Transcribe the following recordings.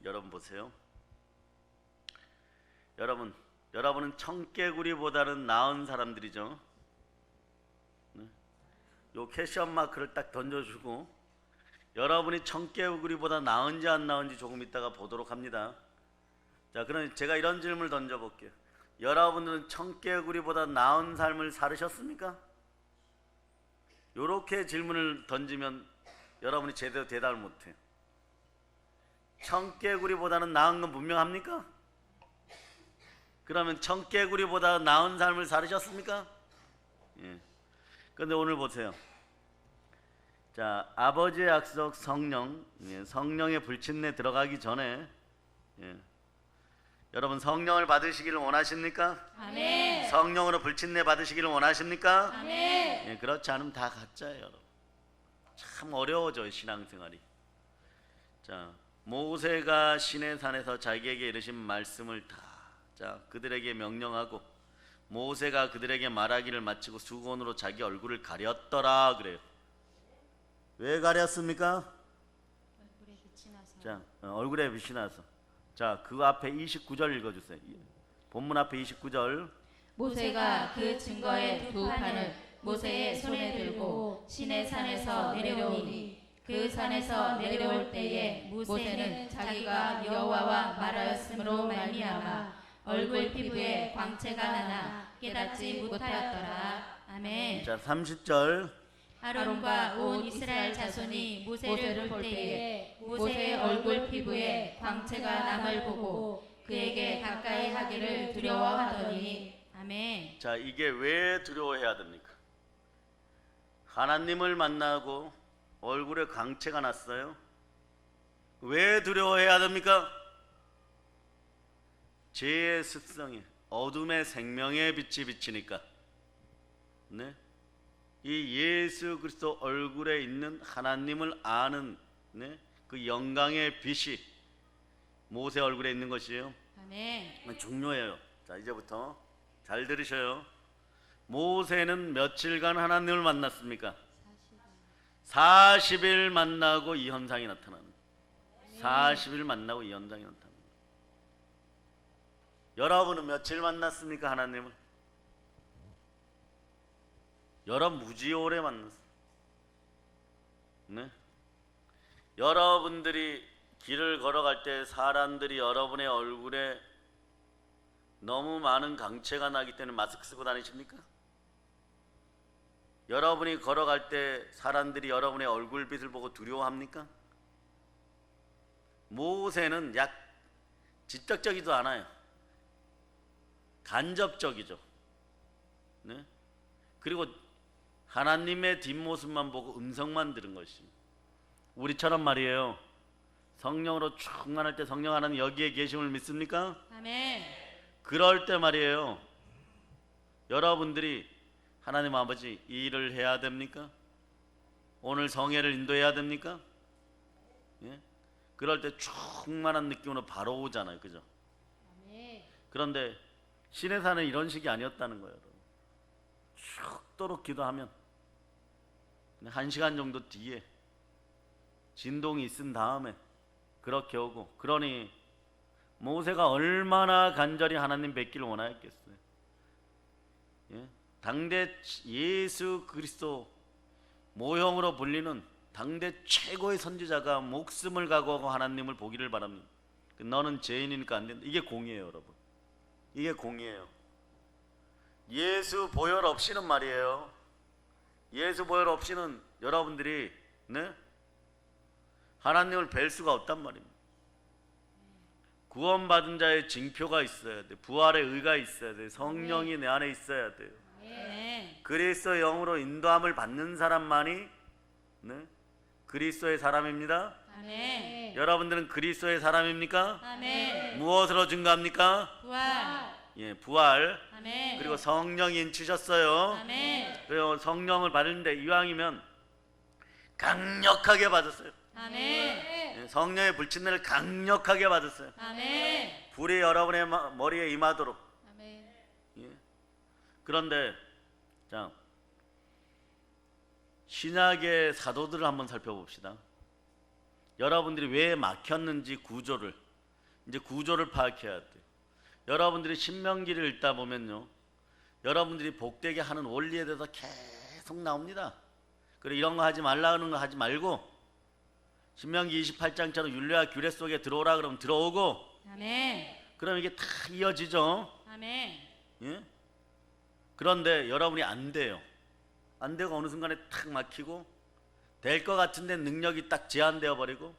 여러분 보세요. 여러분은 청개구리보다는 나은 사람들이죠. 요 캐시언 마크를 딱 던져주고 여러분이 청개구리보다 나은지 안 나은지 조금 이따가 보도록 합니다. 자, 그럼 제가 이런 질문을 던져볼게요. 여러분들은 청개구리보다 나은 삶을 살으셨습니까? 요렇게 질문을 던지면 여러분이 제대로 대답을 못해요. 청개구리보다는 나은 건 분명합니까? 그러면 청개구리보다 나은 삶을 살으셨습니까? 예. 그런데 오늘 보세요. 자, 아버지의 약속 성령, 성령의 불친내 들어가기 전에 여러분 성령을 받으시기를 원하십니까? 아멘. 성령으로 불친내 받으시기를 원하십니까? 아멘. 그렇지 않으면 다 가짜예요. 여러분. 참 어려워져요, 신앙생활이. 자, 모세가 시내산에서 자기에게 이르신 말씀을 자, 그들에게 명령하고 모세가 그들에게 말하기를 마치고 수건으로 자기 얼굴을 가렸더라 그래요. 왜 가렸습니까? 얼굴에 빛이 나서. 자, 얼굴에 빛이 나서. 자, 그 앞에 29절 읽어주세요. 본문 앞에 29절. 모세가 그 증거의 두 판을 모세의 손에 들고 시내산에서 내려오니 그 산에서 내려올 때에 모세는 자기가 여호와와 말하였으므로 말미암아 얼굴 피부에 광채가 나나 깨닫지 못하였더라. 아멘. 자, 30절. 아론과 온 이스라엘 자손이 모세를 볼 때에 모세의 얼굴 피부에 광채가 남을 보고 그에게 가까이 하기를 두려워하더니. 아멘. 자, 이게 왜 두려워해야 됩니까? 하나님을 만나고 얼굴에 광채가 났어요. 왜 두려워해야 됩니까? 죄의 습성이 어둠의 생명의 빛이 비치니까. 네? 이 예수 그리스도 얼굴에 있는 하나님을 아는 그 영광의 빛이 모세 얼굴에 있는 것이에요. 아멘. 중요해요. 자, 이제부터 잘 들으셔요. 모세는 며칠간 하나님을 만났습니까? 40일 만나고 이 현상이 나타나는 거예요. 40일 만나고 이 현상이 나타나는 거예요. 여러분은 며칠 만났습니까? 하나님을? 여러분 무지 오래 만났어요. 네? 여러분들이 길을 걸어갈 때 사람들이 여러분의 얼굴에 너무 많은 광채가 나기 때문에 마스크 쓰고 다니십니까? 여러분이 걸어갈 때 사람들이 여러분의 얼굴빛을 보고 두려워합니까? 모세는 직접적이지도 않아요. 간접적이죠. 네? 그리고 하나님의 뒷모습만 보고 음성만 들은 것이. 우리처럼 말이에요. 성령으로 충만할 때 성령 하나님 여기에 계심을 믿습니까? 아멘. 그럴 때 말이에요. 여러분들이 하나님 아버지 이 일을 해야 됩니까? 오늘 성회를 인도해야 됩니까? 예? 그럴 때 충만한 느낌으로 바로 오잖아요. 그죠? 아멘. 그런데 시내산은 이런 식이 아니었다는 거예요. 죽도록 기도하면 1시간 정도 뒤에 진동이 있은 다음에 그렇게 오고. 그러니 모세가 얼마나 간절히 하나님 뵙기를 원하였겠어요. 예? 당대 예수 그리스도 모형으로 불리는 당대 최고의 선지자가 목숨을 각오하고 하나님을 보기를 바랍니다. 너는 죄인이니까 안 된다. 이게 공이에요, 여러분. 이게 공이에요. 예수 보혈 없이는 말이에요. 예수 보혈 없이는 여러분들이 하나님을 뵐 수가 없단 말입니다. 구원받은 자의 징표가 있어야 돼. 부활의 의가 있어야 돼. 성령이 내 안에 있어야 돼요. 그리스도의 영으로 인도함을 받는 사람만이 그리스도의 사람입니다. 아멘. 여러분들은 그리스도의 사람입니까? 아멘. 무엇으로 증거합니까? 부활. 예, 부활. 아멘. 그리고 성령이 인치셨어요. 아멘. 그리고 성령을 받는데 이왕이면 강력하게 받았어요. 아멘. 예, 성령의 불친내를 강력하게 받았어요. 아멘. 불이 여러분의 머리에 임하도록. 아멘. 예. 그런데 자, 신약의 사도들을 한번 살펴봅시다. 여러분들이 왜 막혔는지 구조를 이제 구조를 파악해야 돼. 여러분들이 신명기를 읽다 보면요, 여러분들이 복되게 하는 원리에 대해서 계속 나옵니다. 그리고 이런 거 하지 말라는 거 하지 말고, 신명기 28장처럼 율례와 규례 속에 들어오라 그러면 들어오고, 아멘. 그럼 이게 다 이어지죠. 아멘. 예? 그런데 여러분이 안 돼요. 안 되고 어느 순간에 탁 막히고, 될 것 같은데 능력이 딱 제한되어 버리고,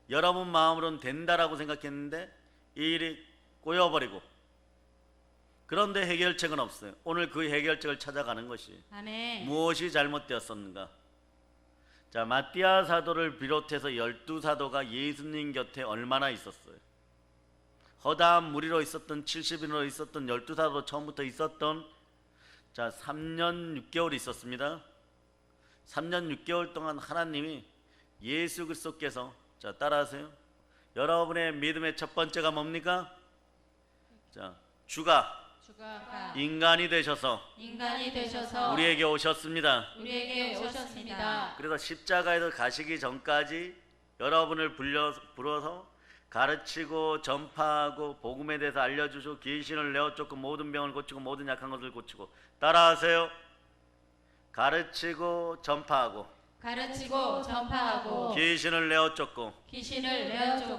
여러분 마음으로는 된다라고 생각했는데 이 일이 꼬여버리고, 그런데 해결책은 없어요. 오늘 그 해결책을 찾아가는 것이 아멘. 무엇이 잘못되었었는가. 자, 마띠아 사도를 비롯해서 12사도가 예수님 곁에 얼마나 있었어요? 허다한 무리로 있었던 70인으로 있었던 12사도 처음부터 있었던, 자, 3년 6개월 있었습니다. 3년 6개월 동안 하나님이 예수 그리스도께서, 자, 따라하세요. 여러분의 믿음의 첫 번째가 뭡니까? 자, 주가 인간이 되셔서 우리에게 오셨습니다. 우리에게 오셨습니다. 그래서 십자가에서 가시기 전까지 여러분을 불어서 가르치고 전파하고 복음에 대해서 알려주시고 귀신을 내어쫓고 모든 병을 고치고 모든 약한 것을 고치고, 따라하세요. 가르치고 전파하고 귀신을 내어쫓고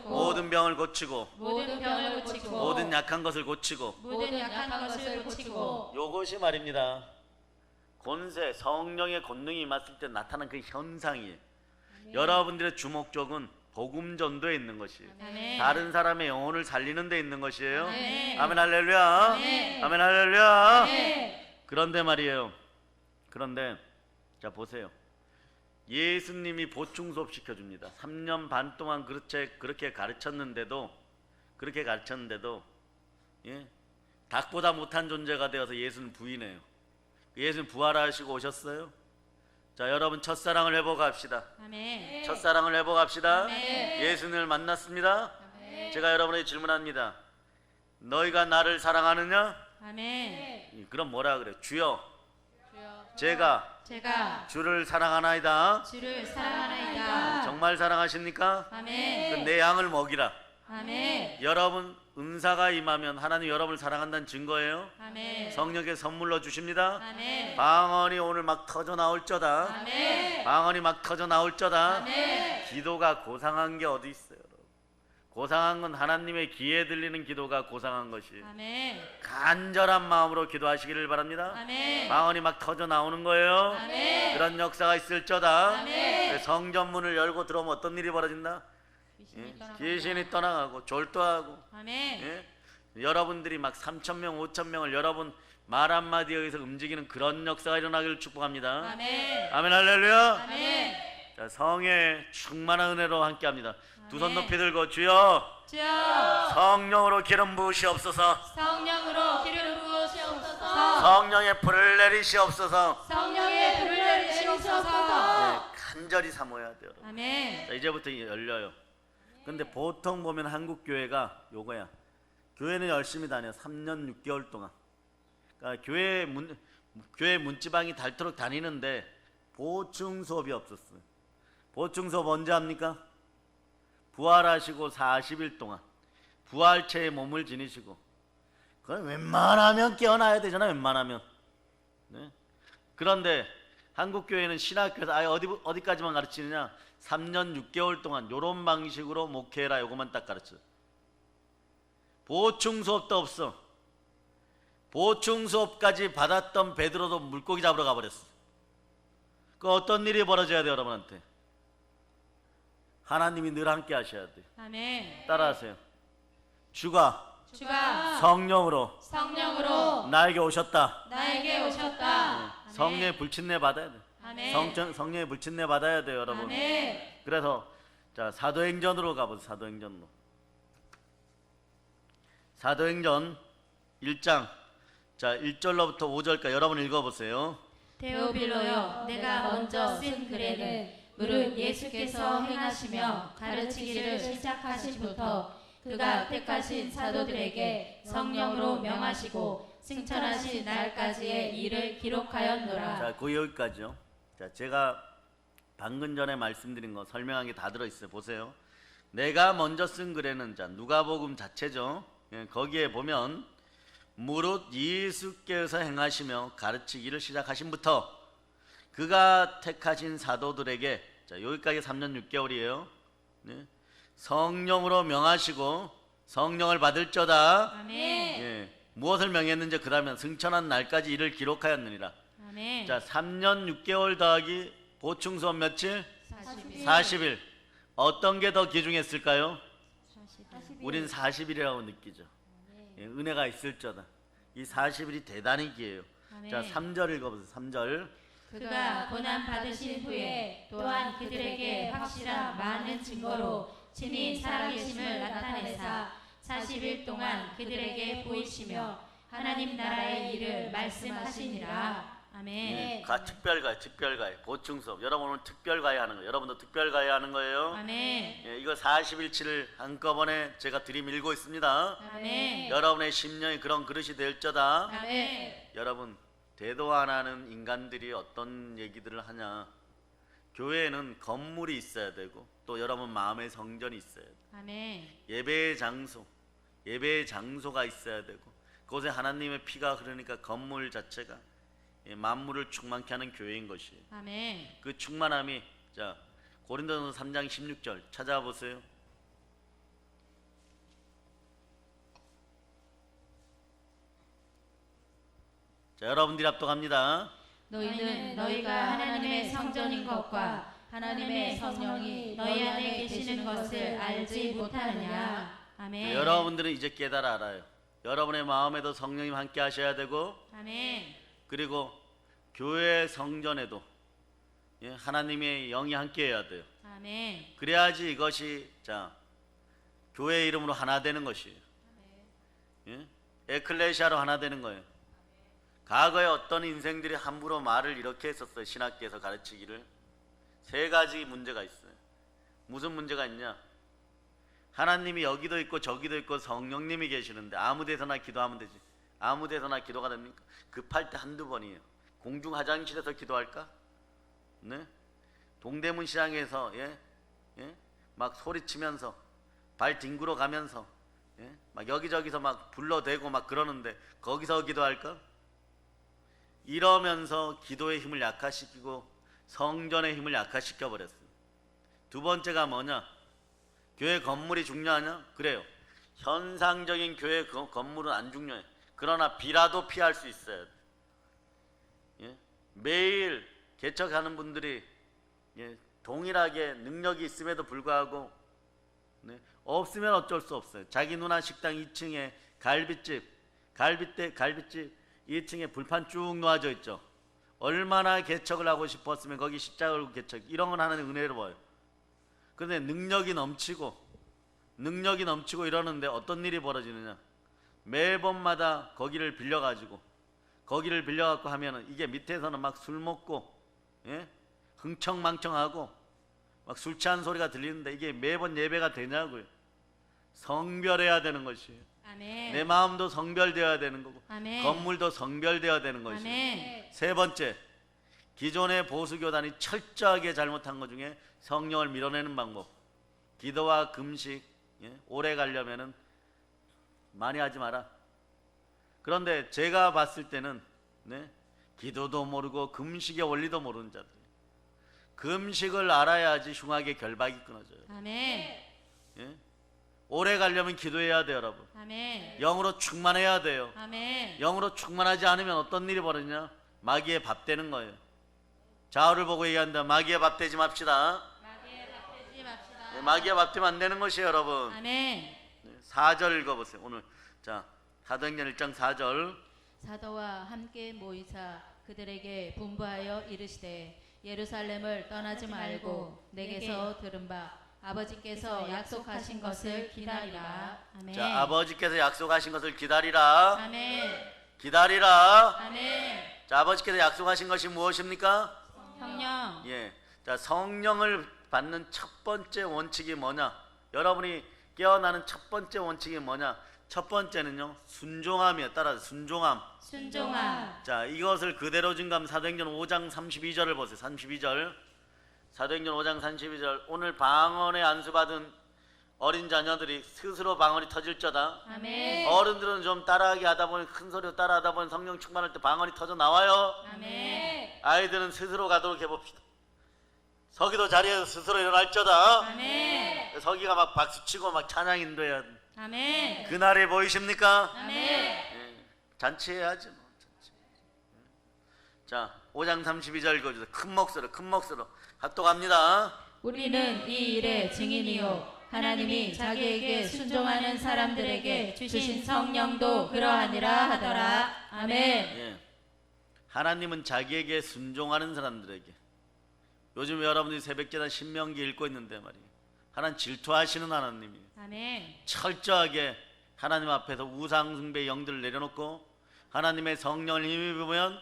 모든 병을 고치고 모든 약한 것을 고치고, 요것이 말입니다, 권세, 성령의 권능이 임했을 때 나타난 그 현상이에요. 여러분들의 주목적은 복음 전도에 있는 것이, 아멘. 다른 사람의 영혼을 살리는 데 있는 것이에요. 아멘. 아멘 할렐루야. 아멘. 아멘 할렐루야. 아멘. 그런데 말이에요. 그런데 자, 보세요. 예수님이 보충 수업 시켜줍니다. 3년 반 동안 그렇게 가르쳤는데도 예? 닭보다 못한 존재가 되어서 예수는 부인해요. 예수는 부활하시고 오셨어요. 자, 여러분 첫사랑을 회복합시다. 아멘. 첫사랑을 회복합시다. 아멘. 예수님을 만났습니다. 아멘. 제가 여러분에게 질문합니다. 너희가 나를 사랑하느냐? 아멘. 그럼 뭐라 그래요? 주여, 제가 주를 사랑하나이다. 주를 사랑하나이다. 정말 사랑하십니까? 아멘. 그럼 내 양을 먹이라. 아멘. 여러분 은사가 임하면 하나님 여러분을 사랑한다는 증거예요. 아멘. 성령께 선물로 주십니다. 아멘. 방언이 오늘 막 터져 나올저다. 아멘. 방언이 막 터져 나올저다. 아멘. 기도가 고상한 게 어디 있어요? 고상한 건 하나님의 귀에 들리는 기도가 고상한 것이, 아멘. 간절한 마음으로 기도하시기를 바랍니다. 아멘. 방언이 막 터져 나오는 거예요. 아멘. 그런 역사가 있을저다. 아멘. 성전문을 열고 들어오면 어떤 일이 벌어진다? 귀신이 떠나가고 졸도하고. 아멘. 예? 여러분들이 막 3,000명 5,000명을 여러분 말 한마디에 의해서 움직이는 그런 역사가 일어나기를 축복합니다. 아멘. 아멘 할렐루야. 아멘. 자, 성의 충만한 은혜로 함께합니다. 두 손 높이 들고, 주여 성령으로 기름 부으시옵소서. 성령으로 기름 부으시옵소서. 성령의 불을 내리시옵소서. 성령의 불을 내리시옵소서. 간절히 사모해야 돼요. 아멘. 자, 이제부터 열려요. 근데 보통 보면 한국 교회가 요거야. 교회는 열심히 다녀. 3년 6개월 동안. 그러니까 교회 문지방이 닳도록 다니는데 보충 수업이 없었어요. 보충 수업 언제 합니까? 부활하시고 40일 동안 부활체에 몸을 지니시고, 그건 웬만하면 깨어나야 되잖아. 웬만하면. 네? 그런데 한국 교회는 신학교에서 아예 어디까지만 가르치느냐? 3년 6개월 동안 요런 방식으로 목회해라, 요것만 딱 가르쳐. 보충 수업도 없어. 보충 수업까지 받았던 베드로도 물고기 잡으러 가버렸어. 그 어떤 일이 벌어져야 돼 여러분한테? 하나님이 늘 함께 하셔야 돼. 아멘. 따라하세요. 주가 성령으로 나에게 오셨다. 성령의 불친내 받아야 돼. 아멘. 성령의 불친내 받아야 돼요 여러분. 아멘. 그래서 자, 사도행전으로 가보세요. 사도행전 1장, 자, 1절로부터 5절까지 여러분 읽어보세요. 데오빌로여, 내가 먼저 쓴 글에는 무릇 예수께서 행하시며 가르치기를 시작하신부터 그가 택하신 사도들에게 성령으로 명하시고 승천하신 날까지의 일을 기록하였노라. 자, 여기까지요. 자, 제가 방금 전에 말씀드린 거 설명한 게 다 들어있어요. 보세요. 내가 먼저 쓴 글에는 자 누가복음 자체죠. 예, 거기에 보면 무릇 예수께서 행하시며 가르치기를 시작하신부터 그가 택하신 사도들에게 자 여기까지 3년 6개월이에요. 네. 성령으로 명하시고 성령을 받을 자다. 아멘. 예, 무엇을 명했는지 그 다음에 승천한 날까지 이를 기록하였느니라. 아멘. 자 3년 6개월 더하기 보충 수업 며칠? 40일. 40일. 어떤 게 더 귀중했을까요? 40일. 우린 40일이라고 느끼죠. 예, 은혜가 있을 자다. 이 40일이 대단히 귀해요. 아멘. 자 3절 읽어보세요. 3절. 그가 고난 받으신 후에 또한 그들에게 확실한 많은 증거로 친히 살아계심을 나타내사 40일 동안 그들에게 보이시며 하나님 나라의 일을 말씀하시니라. 아멘. 예, 특별가해 보충 수업. 여러분 오늘 특별가해 하는 거예요. 여러분도 특별가해 하는 거예요. 아멘. 예, 이거 40일치를 한꺼번에 제가 들이밀고 있습니다. 아멘. 여러분의 심령이 그런 그릇이 될 자다. 아멘. 여러분 대도 안 하는 인간들이 어떤 얘기들을 하냐. 교회에는 건물이 있어야 되고 또 여러분 마음의 성전이 있어야 돼. 아멘. 예배의 장소가 있어야 되고 그곳에 하나님의 피가 흐르니까 건물 자체가 만물을 충만케 하는 교회인 것이에요. 아멘. 그 충만함이 자 고린도전서 3장 16절 찾아보세요. 자 여러분들이 합독합니다. 너희는 너희가 하나님의 성전인 것과 하나님의 성령이 너희 안에 계시는 것을 알지 못하느냐. 아멘. 여러분들은 이제 깨달아 알아요. 여러분의 마음에도 성령님 함께 하셔야 되고 아멘. 그리고 교회 성전에도 하나님의 영이 함께 해야 돼요. 아멘. 그래야지 이것이 자 교회 이름으로 하나 되는 것이에요. 에클레시아로 하나 되는 거예요. 과거에 어떤 인생들이 함부로 말을 이렇게 했었어요. 신학계에서 가르치기를. 세 가지 문제가 있어요. 무슨 문제가 있냐? 하나님이 여기도 있고 저기도 있고 성령님이 계시는데 아무 데서나 기도하면 되지. 아무 데서나 기도가 됩니까? 급할 때 한두 번이에요. 공중 화장실에서 기도할까? 네? 동대문 시장에서 막 소리치면서 발 뒹구러 가면서 막 여기저기서 막 불러대고 막 그러는데 거기서 기도할까? 이러면서 기도의 힘을 약화시키고 성전의 힘을 약화시켜 버렸어요. 두 번째가 뭐냐? 교회 건물이 중요하냐? 그래요. 현상적인 교회 건물은 안 중요해. 그러나 비라도 피할 수 있어야 돼. 매일 개척하는 분들이 동일하게 능력이 있음에도 불구하고 없으면 어쩔 수 없어요. 자기 누나 식당 2층에 갈비집 2층에 불판 쭉 놓아져 있죠. 얼마나 개척을 하고 싶었으면 거기 십자가 걸고 개척 이런 건 하나님 은혜로 봐요. 그런데 능력이 넘치고 이러는데 어떤 일이 벌어지느냐? 매번마다 거기를 빌려가지고 하면은 이게 밑에서는 막 술 먹고 흥청망청하고 막 술 취한 소리가 들리는데 이게 매번 예배가 되냐고요. 성별해야 되는 것이에요. 아멘. 내 마음도 성별되어야 되는 거고 아멘. 건물도 성별되어야 되는 것이에요. 아멘. 세 번째, 기존의 보수교단이 철저하게 잘못한 것 중에 성령을 밀어내는 방법. 기도와 금식 오래 가려면은 많이 하지 마라. 그런데 제가 봤을 때는 기도도 모르고 금식의 원리도 모르는 자들. 금식을 알아야지 흉하게 결박이 끊어져요. 아멘. 오래 가려면 기도해야 돼요, 여러분. 아멘. 영으로 충만해야 돼요. 아멘. 영으로 충만하지 않으면 어떤 일이 벌어지냐? 마귀의 밥 되는 거예요. 좌우를 보고 얘기한다. 마귀의 밥 되지 맙시다. 마귀의 밥 되지 맙시다. 마귀의 밥 되면 안 되는 것이에요, 여러분. 아멘. 4절 읽어보세요. 오늘 자 사도행전 1장 4절. 사도와 함께 모이사 그들에게 분부하여 이르시되 예루살렘을 떠나지 말고 내게서 들은 바 아버지께서 약속하신 것을 기다리라. 아멘. 자 아버지께서 약속하신 것을 기다리라. 아멘. 기다리라. 아멘. 자 아버지께서 약속하신 것이 무엇입니까? 성령. 자 성령을 받는 첫 번째 원칙이 뭐냐? 여러분이 깨어나는 첫 번째 원칙이 뭐냐? 첫 번째는요 순종함이에요. 따라서 순종함. 순종함. 이것을 그대로 증거하면 사도행전 5장 32절을 보세요. 32절. 사도행전 5장 32절. 오늘 방언에 안수받은 어린 자녀들이 스스로 방언이 터질저다. 아멘. 어른들은 좀 따라하게 하다 보니 큰 소리로 따라하다 보니 성령 충만할 때 방언이 터져 나와요. 아멘. 아이들은 스스로 가도록 해봅시다. 서기도 자리에서 스스로 일어날저다. 아멘. 서기가 막 박수치고 막 찬양 인도해야 돼. 아멘. 그날이 보이십니까? 아멘. 예, 잔치해야지 뭐. 잔치. 자 5장 32절 읽어주세요. 큰 목소리로 합독합니다. 우리는 이 일의 증인이요 하나님이 자기에게 순종하는 사람들에게 주신 성령도 그러하니라 하더라. 아멘. 예. 하나님은 자기에게 순종하는 사람들에게, 요즘 여러분들이 새벽기도 신명기 읽고 있는데 말이에요, 하나님 질투하시는 하나님이에요. 아멘. 철저하게 하나님 앞에서 우상숭배 영들을 내려놓고 하나님의 성령을 힘입으면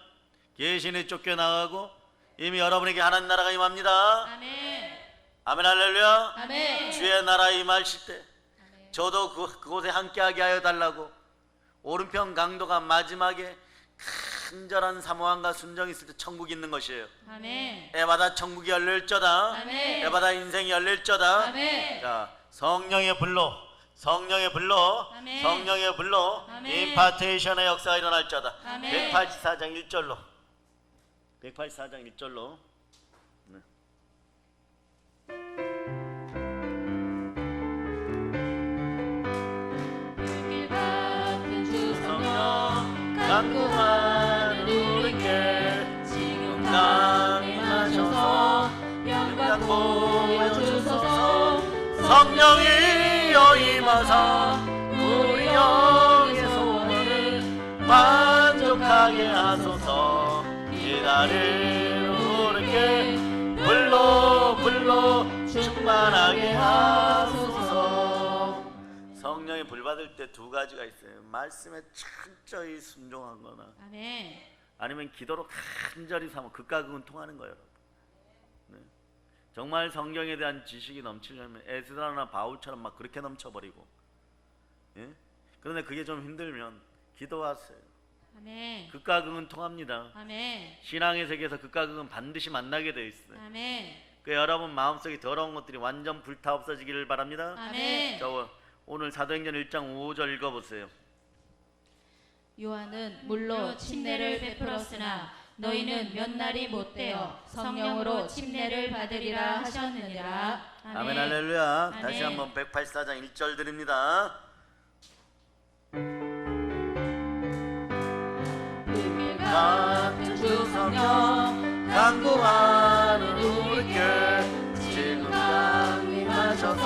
계신에 쫓겨나가고 이미 여러분에게 하나님 나라가 임합니다. 아멘. 아멘 할렐루야. 아멘. 주의 나라 임하실 때 아멘. 저도 그곳에 함께하게 하여 달라고 오른편 강도가 마지막에 간절한 사모함과 순정이 있을 때 천국이 있는 것이에요. 아멘. 에바다 천국이 열릴저다. 아멘. 에바다 인생이 열릴저다. 아멘. 자, 성령의 불로 아멘. 성령의 불로 아멘. 임파테이션의 역사가 일어날저다. 아멘. 184장 1절로 184장 1절로 불길 같은 주 성령 간구하는 우리께 지금 강림하셔서 영광 보여주소서. 성령이여 임하사 우리 영의 소원을 만족하게 하소서. 기다리는 우리께 불로 충만하게 하소서. 성령의 불 받을 때 두 가지가 있어요. 말씀에 철저히 순종한 거나 아멘. 아니면 기도로 간절히 삼아 극과 극은 통하는 거예요. 네. 정말 성경에 대한 지식이 넘치려면 에스더나 바울처럼 막 그렇게 넘쳐버리고, 예? 그런데 그게 좀 힘들면 기도하세요. 아멘. 극과 극은 통합니다. 아멘. 신앙의 세계에서 극과 극은 반드시 만나게 되어 있어요. 아멘. 그 여러분 마음속에 더러운 것들이 완전 불타 없어지기를 바랍니다. 아멘. 저 오늘 사도행전 1장 5절 읽어보세요. 요한은 물로 침례를 베풀었으나 너희는 몇 날이 못되어 성령으로 침례를 받으리라 하셨느니라. 아멘 할렐루야. 아멘. 다시 한번 184장 1절 드립니다. 불길 같은 주 성령 간구하는 우리께 지금 강림하셔서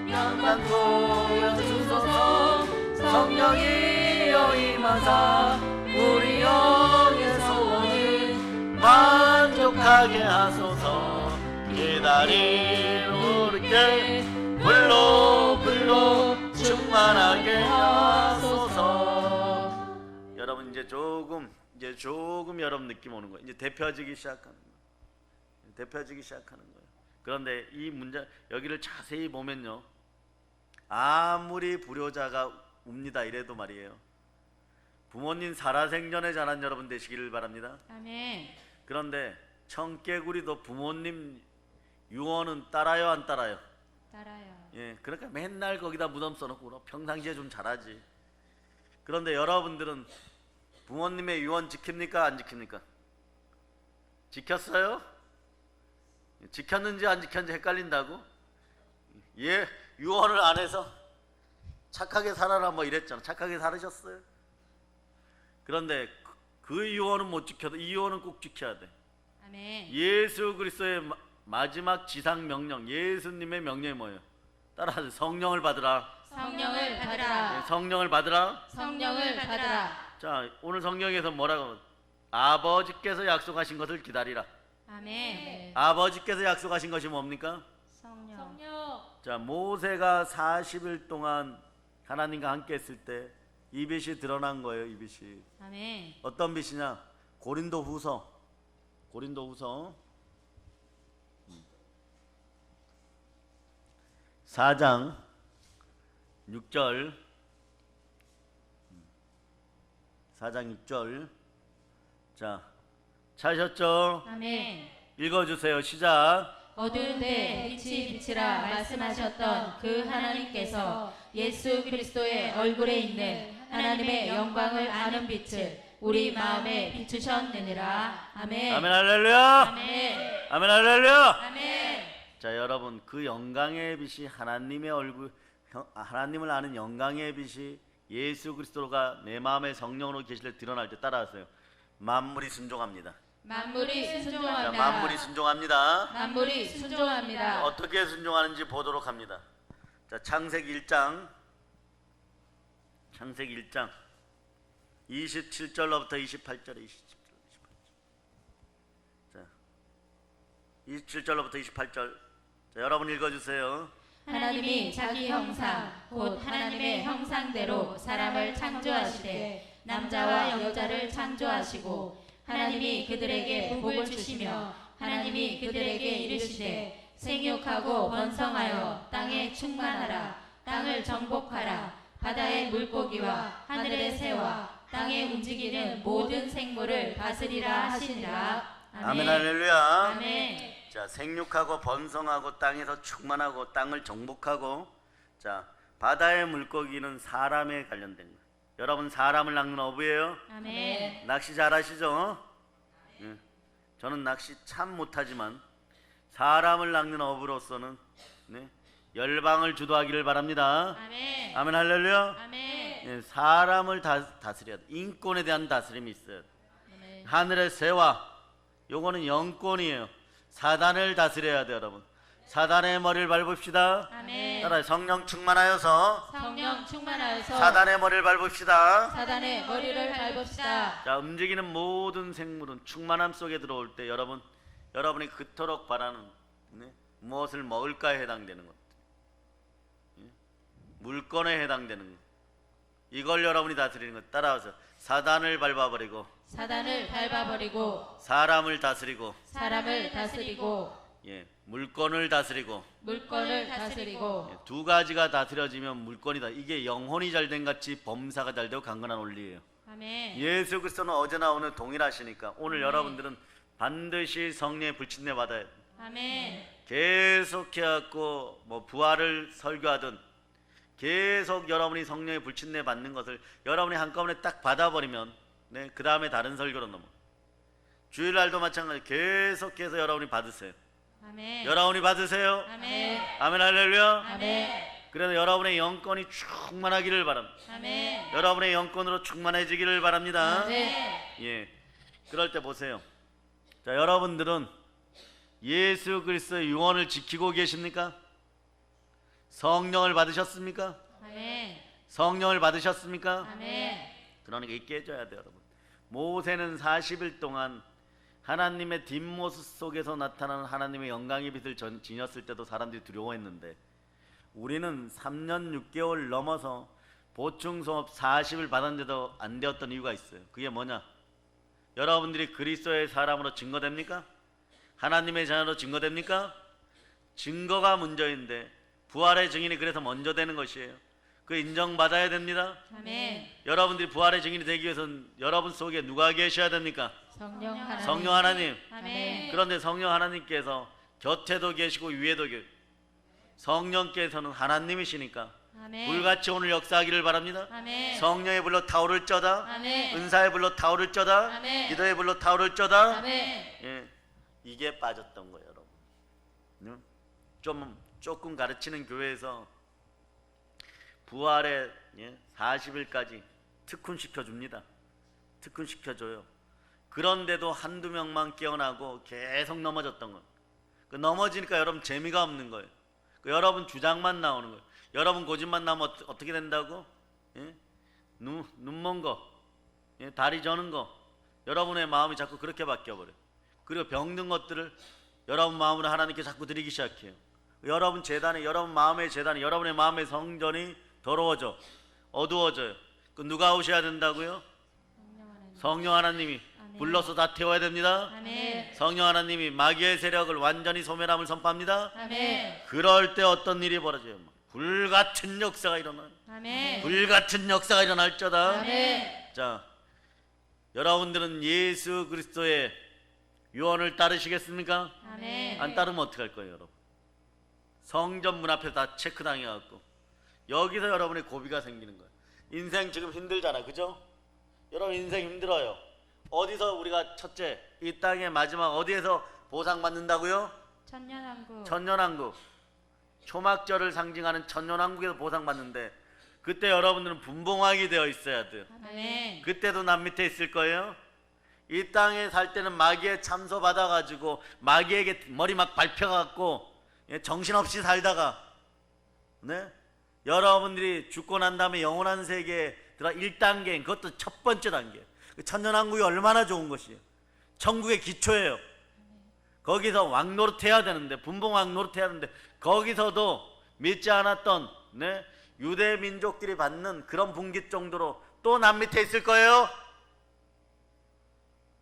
영광 보여주소서. 성령이여 임하사 우리 영의 소원을 만족하게 하소서. 기다린 우리께 불로 충만하게 하소서. 여러분 이제 조금 여러분 느낌 오는 거예요. 이제 대표지기 시작하는 거예요. 그런데 이 문제 여기를 자세히 보면요, 아무리 불효자가 웁니다 이래도 말이에요, 부모님 살아생전에 자란 여러분 되시기를 바랍니다. 아멘. 그런데 청개구리도 부모님 유언은 따라요 안 따라요? 따라요. 예, 그러니까 맨날 거기다 무덤 써놓고 평상시에 좀 잘하지. 그런데 여러분들은 부모님의 유언 지킵니까 안 지킵니까? 지켰어요? 지켰는지 안 지켰는지 헷갈린다고? 예, 유언을 안 해서 착하게 살아라 뭐 이랬잖아. 착하게 살으셨어요? 그런데 그 유언은 못 지켜도 이 유언은 꼭 지켜야 돼. 아멘. 예수 그리스도의 마지막 지상 명령, 예수님의 명령이 뭐예요? 따라하세요. 성령을 받으라. 성령을 받으라. 예, 성령을 받으라. 성령을 받으라. 자, 오늘 성경에서 뭐라고? 아버지께서 약속하신 것을 기다리라. 아멘. 아버지께서 약속하신 것이 뭡니까? 성령. 자, 모세가 40일 동안 하나님과 함께 했을 때 이 빛이 드러난 거예요. 이 빛이 아멘. 어떤 빛이냐? 고린도후서 4장 6절 4장 6절. 자, 찾으셨죠? 아멘. 읽어주세요. 시작. 어두운 데 빛이 비치라 말씀하셨던 그 하나님께서 예수 그리스도의 얼굴에 있는 하나님의 영광을 아는 빛을 우리 마음에 비추셨느니라. 아멘. 아멘 할렐루야. 아멘. 아멘 할렐루야. 아멘. 자, 여러분, 그 영광의 빛이 하나님의 얼굴, 하나님을 아는 영광의 빛이 예수 그리스도가 내 마음에 성령으로 계실 때 드러날 때 따라하세요. 만물이 순종합니다. 만물이 자, 순종합니다. 만물이 순종합니다. 만물이 순종합니다. 어떻게 순종하는지 보도록 합니다. 자, 창세기 1장 27절로부터 28절에 27절로부터 28절. 자, 여러분 읽어주세요. 하나님이 자기 형상 곧 하나님의 형상대로 사람을 창조하시되 남자와 여자를 창조하시고 하나님이 그들에게 복을 주시며 하나님이 그들에게 이르시되 생육하고 번성하여 땅에 충만하라. 땅을 정복하라. 바다의 물고기와 하늘의 새와 땅에 움직이는 모든 생물을 다스리라 하시니라. 아멘 할렐루야. 아멘. 자, 생육하고 번성하고 땅에서 충만하고 땅을 정복하고, 자, 바다의 물고기는 사람에 관련된 거. 여러분, 사람을 낚는 어부예요. 아멘. 낚시 잘하시죠? 예. 저는 낚시 참 못하지만 사람을 낚는 어부로서는 네, 열방을 주도하기를 바랍니다. 아멘. 아멘 할렐루야. 아멘. 예, 사람을 다스려야 돼. 인권에 대한 다스림이 있어요. 아멘. 하늘의 새와, 요거는 영권이에요. 사단을 다스려야 돼요, 여러분. 사단의 머리를 밟읍시다. 아멘. 따라요. 성령 충만하여서 성령 충만하여서 사단의 머리를 밟읍시다. 사단의 머리를 밟읍시다. 자, 움직이는 모든 생물은 충만함 속에 들어올 때 여러분이 그토록 바라는 네? 무엇을 먹을까에 해당되는 것, 물건에 해당되는 것, 이걸 여러분이 다스리는 것. 따라와서 사단을 밟아버리고 사단을 밟아버리고 사람을 다스리고, 사람을 다스리고 예, 물건을 다스리고. 물건을 다스리고 예, 두 가지가 다스려지면 물건이다. 이게 영혼이 잘된 같이 범사가 잘되고 강건한 원리예요. 아멘. 예수 그리스도는 어제나 오늘 동일하시니까 오늘 여러분들은 반드시 성령의 불침례 받아야 돼. 아멘. 계속해갖고 뭐 부활을 설교하든 계속 여러분이 성령의 불침례 받는 것을 여러분이 한꺼번에 딱 받아버리면 네, 그 다음에 다른 설교로 넘어. 주일날도 마찬가지. 계속해서 여러분이 받으세요. 아멘. 여러분이 받으세요. 아멘. 아멘 할렐루야. 아멘. 그래서 여러분의 영권이 충만하기를 바랍니다. 아멘. 여러분의 영권으로 충만해지기를 바랍니다. 아멘. 예, 그럴 때 보세요. 자, 여러분들은 예수 그리스도의 유언을 지키고 계십니까? 성령을 받으셨습니까? 아멘. 성령을 받으셨습니까? 아멘. 그러니까 있게 해줘야 돼요, 여러분. 모세는 40일 동안 하나님의 뒷모습 속에서 나타나는 하나님의 영광의 빛을 지녔을 때도 사람들이 두려워했는데 우리는 3년 6개월 넘어서 보충수업 40일 받았는데도 안 되었던 이유가 있어요. 그게 뭐냐? 여러분들이 그리스도의 사람으로 증거됩니까? 하나님의 자녀로 증거됩니까? 증거가 문제인데 부활의 증인이 그래서 먼저 되는 것이에요. 그 인정받아야 됩니다. 아멘. 여러분들이 부활의 증인이 되기 위해서는 여러분 속에 누가 계셔야 됩니까? 성령 하나님. 성령 하나님. 아멘. 그런데 성령 하나님께서 곁에도 계시고 위에도 계시고 성령께서는 하나님이시니까 아멘. 불같이 오늘 역사하기를 바랍니다. 아멘. 성령의 불로 타오를 쩌다. 아멘. 은사의 불로 타오를 쩌다. 아멘. 기도의 불로 타오를 쩌다. 아멘. 예, 이게 빠졌던 거예요, 여러분. 조금 가르치는 교회에서 부활에 40일까지 특훈시켜 줍니다. 특훈시켜 줘요. 그런데도 한두 명만 깨어나고 계속 넘어졌던 거예요. 그 넘어지니까 여러분 재미가 없는 거예요. 그 여러분 주장만 나오는 거예요. 여러분 고집만 나면 어떻게 된다고? 예? 눈 먼 거, 예? 다리 저는 거, 여러분의 마음이 자꾸 그렇게 바뀌어버려요. 그리고 병든 것들을 여러분 마음으로 하나님께 자꾸 드리기 시작해요. 여러분 재단에, 여러분 마음의 재단이, 여러분의 마음의 성전이 더러워져, 어두워져요. 그 누가 오셔야 된다고요? 성령 하나님이 아멘. 불러서 다 태워야 됩니다. 아멘. 성령 하나님이 마귀의 세력을 완전히 소멸함을 선포합니다. 아멘. 그럴 때 어떤 일이 벌어져요? 불같은 역사가 일어나요. 아멘. 불같은 역사가 일어날저다. 아멘. 자, 여러분들은 예수 그리스도의 유언을 따르시겠습니까? 아멘. 안 따르면 어떻게 할 거예요, 여러분? 성전 문 앞에 다 체크당해갖고 여기서 여러분의 고비가 생기는 거예요. 인생 지금 힘들잖아, 그죠? 여러분 인생 힘들어요. 어디서 우리가 첫째 이 땅의 마지막 어디에서 보상받는다고요? 천년왕국. 천년왕국. 초막절을 상징하는 천년왕국에서 보상받는데 그때 여러분들은 분봉하게 되어 있어야 돼요. 아멘. 그때도 남 밑에 있을 거예요. 이 땅에 살 때는 마귀에 참소 받아가지고 마귀에게 머리 막 밟혀갖고 정신없이 살다가 네? 여러분들이 죽고 난 다음에 영원한 세계에 들어 1단계, 그것도 첫 번째 단계. 천년왕국이 얼마나 좋은 것이에요. 천국의 기초예요. 거기서 왕노릇 해야 되는데, 분봉왕 노릇 해야 되는데 거기서도 믿지 않았던 네? 유대 민족들이 받는 그런 분깃 정도로 또 남 밑에 있을 거예요.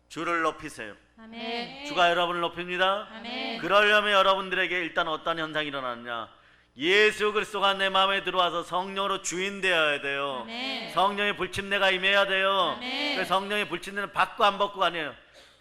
주를 높이세요. 아멘. 주가 여러분을 높입니다. 아멘. 그러려면 여러분들에게 일단 어떤 현상이 일어나느냐, 예수 그리스도가 내 마음에 들어와서 성령으로 주인 되어야 돼요. 아멘. 성령의 불침내가 임해야 돼요. 아멘. 그 성령의 불침내는 받고 안 받고가 아니에요.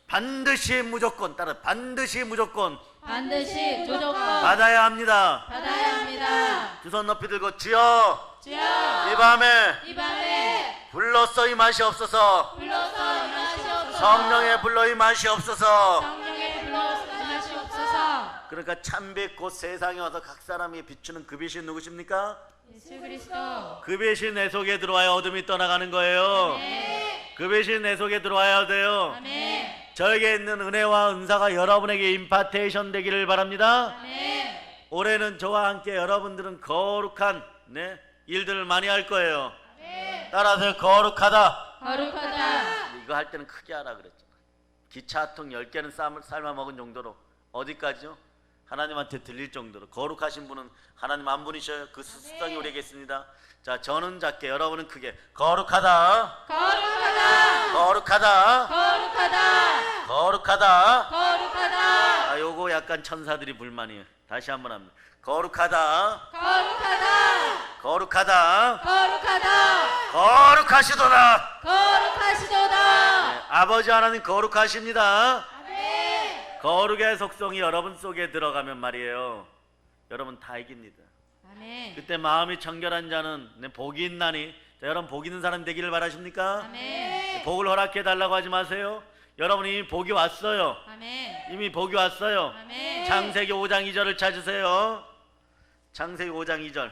반드시 무조건 따라 반드시 무조건 반드시 무조건 받아야 합니다. 받아야 합니다. 두 손 높이 들고 주여 주여, 이 밤에 이 밤에 불러서 임하시옵소서. 불러서 임하시옵소서. 성령의 불러 임하시옵소서. 성령의 불러서 임하시옵소서. 그러니까 참빛 곧 세상에 와서 각 사람이 비추는 그 빛이 누구십니까? 예수 그리스도. 그 빛이 내 속에 들어와야 어둠이 떠나가는 거예요. 아멘. 그 빛이 내 속에 들어와야 돼요. 아멘. 저에게 있는 은혜와 은사가 여러분에게 임파테이션 되기를 바랍니다. 아멘. 올해는 저와 함께 여러분들은 거룩한 네, 일들을 많이 할 거예요. 아멘. 따라서 거룩하다. 거룩하다. 이거 할 때는 크게 하라 그랬잖아. 기차통 10개는 삶아 먹은 정도로 어디까지요? 하나님한테 들릴 정도로 거룩하신 분은 하나님 한 분이셔요. 그 수수성이 우리에게 있습니다. 자, 저는 작게, 여러분은 크게. 거룩하다. 거룩하다. 거룩하다. 거룩하다. 거룩하다. 거룩하다. 아, 요거 약간 천사들이 불만이에요. 다시 한번 합니다. 거룩하다. 거룩하다. 거룩하다. 거룩하다. 거룩하시도다. 거룩하시도다. 네, 아버지 하나님 거룩하십니다. 아멘. 거룩의 속성이 여러분 속에 들어가면 말이에요, 여러분 다 이깁니다. 아멘. 그때 마음이 청결한 자는 네, 복이 있나니. 자, 여러분 복 있는 사람 되기를 바라십니까? 아멘. 복을 허락해 달라고 하지 마세요. 여러분이 이미 복이 왔어요. 아멘. 이미 복이 왔어요. 아멘. 창세기 5장 2절을 찾으세요. 창세기 5장 2절.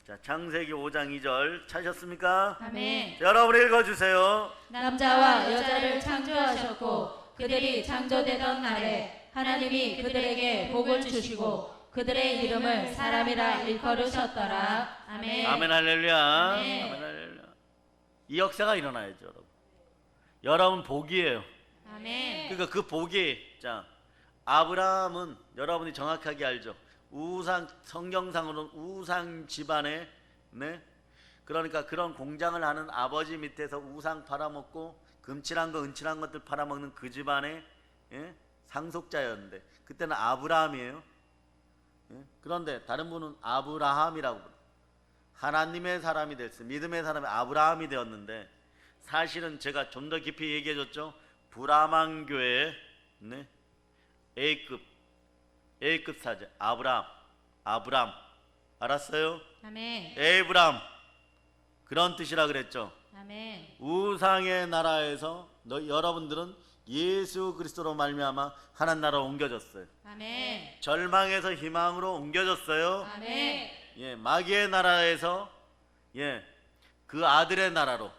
자, 창세기 5장 2절 찾으셨습니까? 아멘. 자, 여러분 읽어주세요. 남자와 여자를 창조하셨고 그들이 창조되던 날에 하나님이 그들에게 복을 주시고 그들의 이름을 사람이라 일컬으셨더라. 아멘. 아멘 할렐루야. 아멘. 아멘 할렐루야. 이 역사가 일어나야죠, 여러분. 여러분 복이에요. 아멘. 그러니까 그 복이, 자, 아브라함은 여러분이 정확하게 알죠. 우상, 성경상으로는 우상 집안에 네? 그러니까 그런 공장을 하는 아버지 밑에서 우상 팔아먹고 금칠한 거 은칠한 것들 팔아먹는 그 집안의 예? 상속자였는데 그때는 아브라함이에요. 예? 그런데 다른 분은 아브라함이라고 부르요. 하나님의 사람이 됐어요. 믿음의 사람이 아브라함이 되었는데 사실은 제가 좀 더 깊이 얘기해 줬죠. 브라만 교회의 네? A급 사제 아브람 알았어요? 아멘. 에이브람 그런 뜻이라 그랬죠. 아멘. 우상의 나라에서 여러분들은 예수 그리스도로 말미암아 하나님 나라로 옮겨졌어요. 아멘. 절망에서 희망으로 옮겨졌어요. 아멘. 예, 마귀의 나라에서 예, 그 아들의 나라로,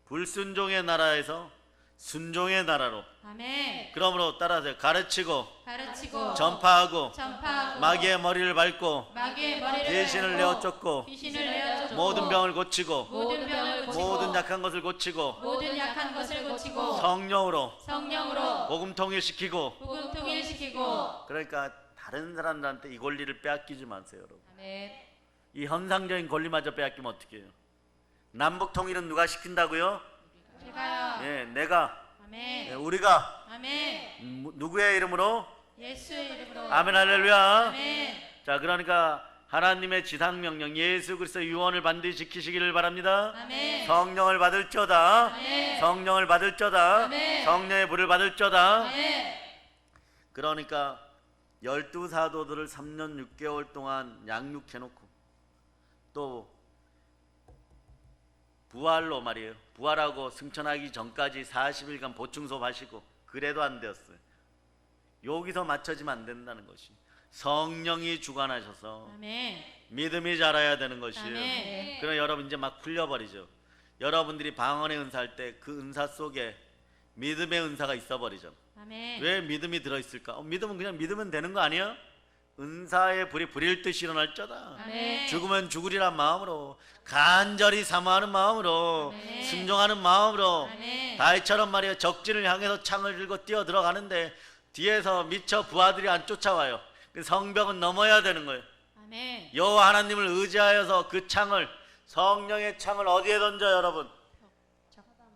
불순종의 나라에서 순종의 나라로. 아멘. 그러므로 따라서 가르치고 가르치고 전파하고 전파하고 마귀의 머리를 밟고 마귀의 머리를 귀신을 밟고 내어 쫓고 귀신을 내어 쫓고 모든 병을 고치고 모든 병을 고치고 모든 약한 것을 고치고 모든 약한 것을 고치고 성령으로 성령으로 복음 통일시키고. 복음 통일시키고. 그러니까 다른 사람들한테 이 권리를 빼앗기지 마세요, 여러분. 아멘. 이 현상적인 권리마저 빼앗기면 어떻게 해요? 남북 통일은 누가 시킨다고요? 제가요. 예, 내가, 아멘. 예, 우리가. 아멘. 누구의 이름으로? 예수의 이름으로. 아멘 할렐루야. 아멘. 자, 그러니까 하나님의 지상명령 예수 그리스도의 유언을 반드시 지키시기를 바랍니다. 아멘. 성령을 받을저다. 아멘. 성령을 받을저다. 아멘. 성령의 불을 받을저다. 아멘. 그러니까 12사도들을 3년 6개월 동안 양육해놓고 또 부활로 말이에요. 부활하고 승천하기 전까지 40일간 보충소 하시고 그래도 안 되었어요. 여기서 맞춰지면 안 된다는 것이 성령이 주관하셔서 아멘. 믿음이 자라야 되는 것이에요. 아멘. 그럼 여러분 이제 막 풀려버리죠. 여러분들이 방언의 은사할 때 그 은사 속에 믿음의 은사가 있어버리죠. 아멘. 왜 믿음이 들어있을까? 믿음은 그냥 믿으면 되는 거 아니야? 은사의 불이 불일 듯이 일어날자다. 아멘. 죽으면 죽으리란 마음으로 간절히 사모하는 마음으로 아멘. 순종하는 마음으로 아멘. 다윗처럼 말이에요. 적진을 향해서 창을 들고 뛰어 들어가는데 뒤에서 미쳐 부하들이 안 쫓아와요. 성벽은 넘어야 되는 거예요. 아멘. 여호와 하나님을 의지하여서 그 창을 성령의 창을 어디에 던져 여러분?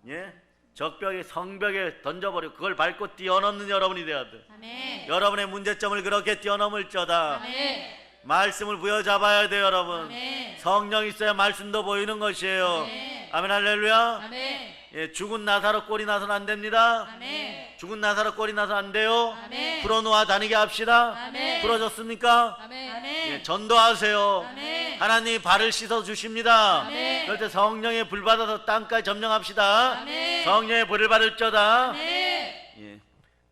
예? 적벽에 성벽에 던져버리고 그걸 밟고 뛰어넘는 여러분이 돼야 돼. 아멘. 여러분의 문제점을 그렇게 뛰어넘을저다. 아멘. 말씀을 부여잡아야 돼요 여러분. 아멘. 성령 있어야 말씀도 보이는 것이에요. 아멘. 아멘 할렐루야. 아멘. 예, 죽은 나사로 꼴이 나서는 안 됩니다. 아멘. 죽은 나사로 꼴이 나서 안 돼요. 아멘. 풀어놓아 다니게 합시다. 아멘. 풀어졌습니까? 아멘. 예, 아멘. 전도하세요. 아멘. 하나님이 발을 씻어 주십니다. 아멘. 그럴 때 성령의 불 받아서 땅까지 점령합시다. 아멘. 성령의 불을 받을저다. 아멘. 예,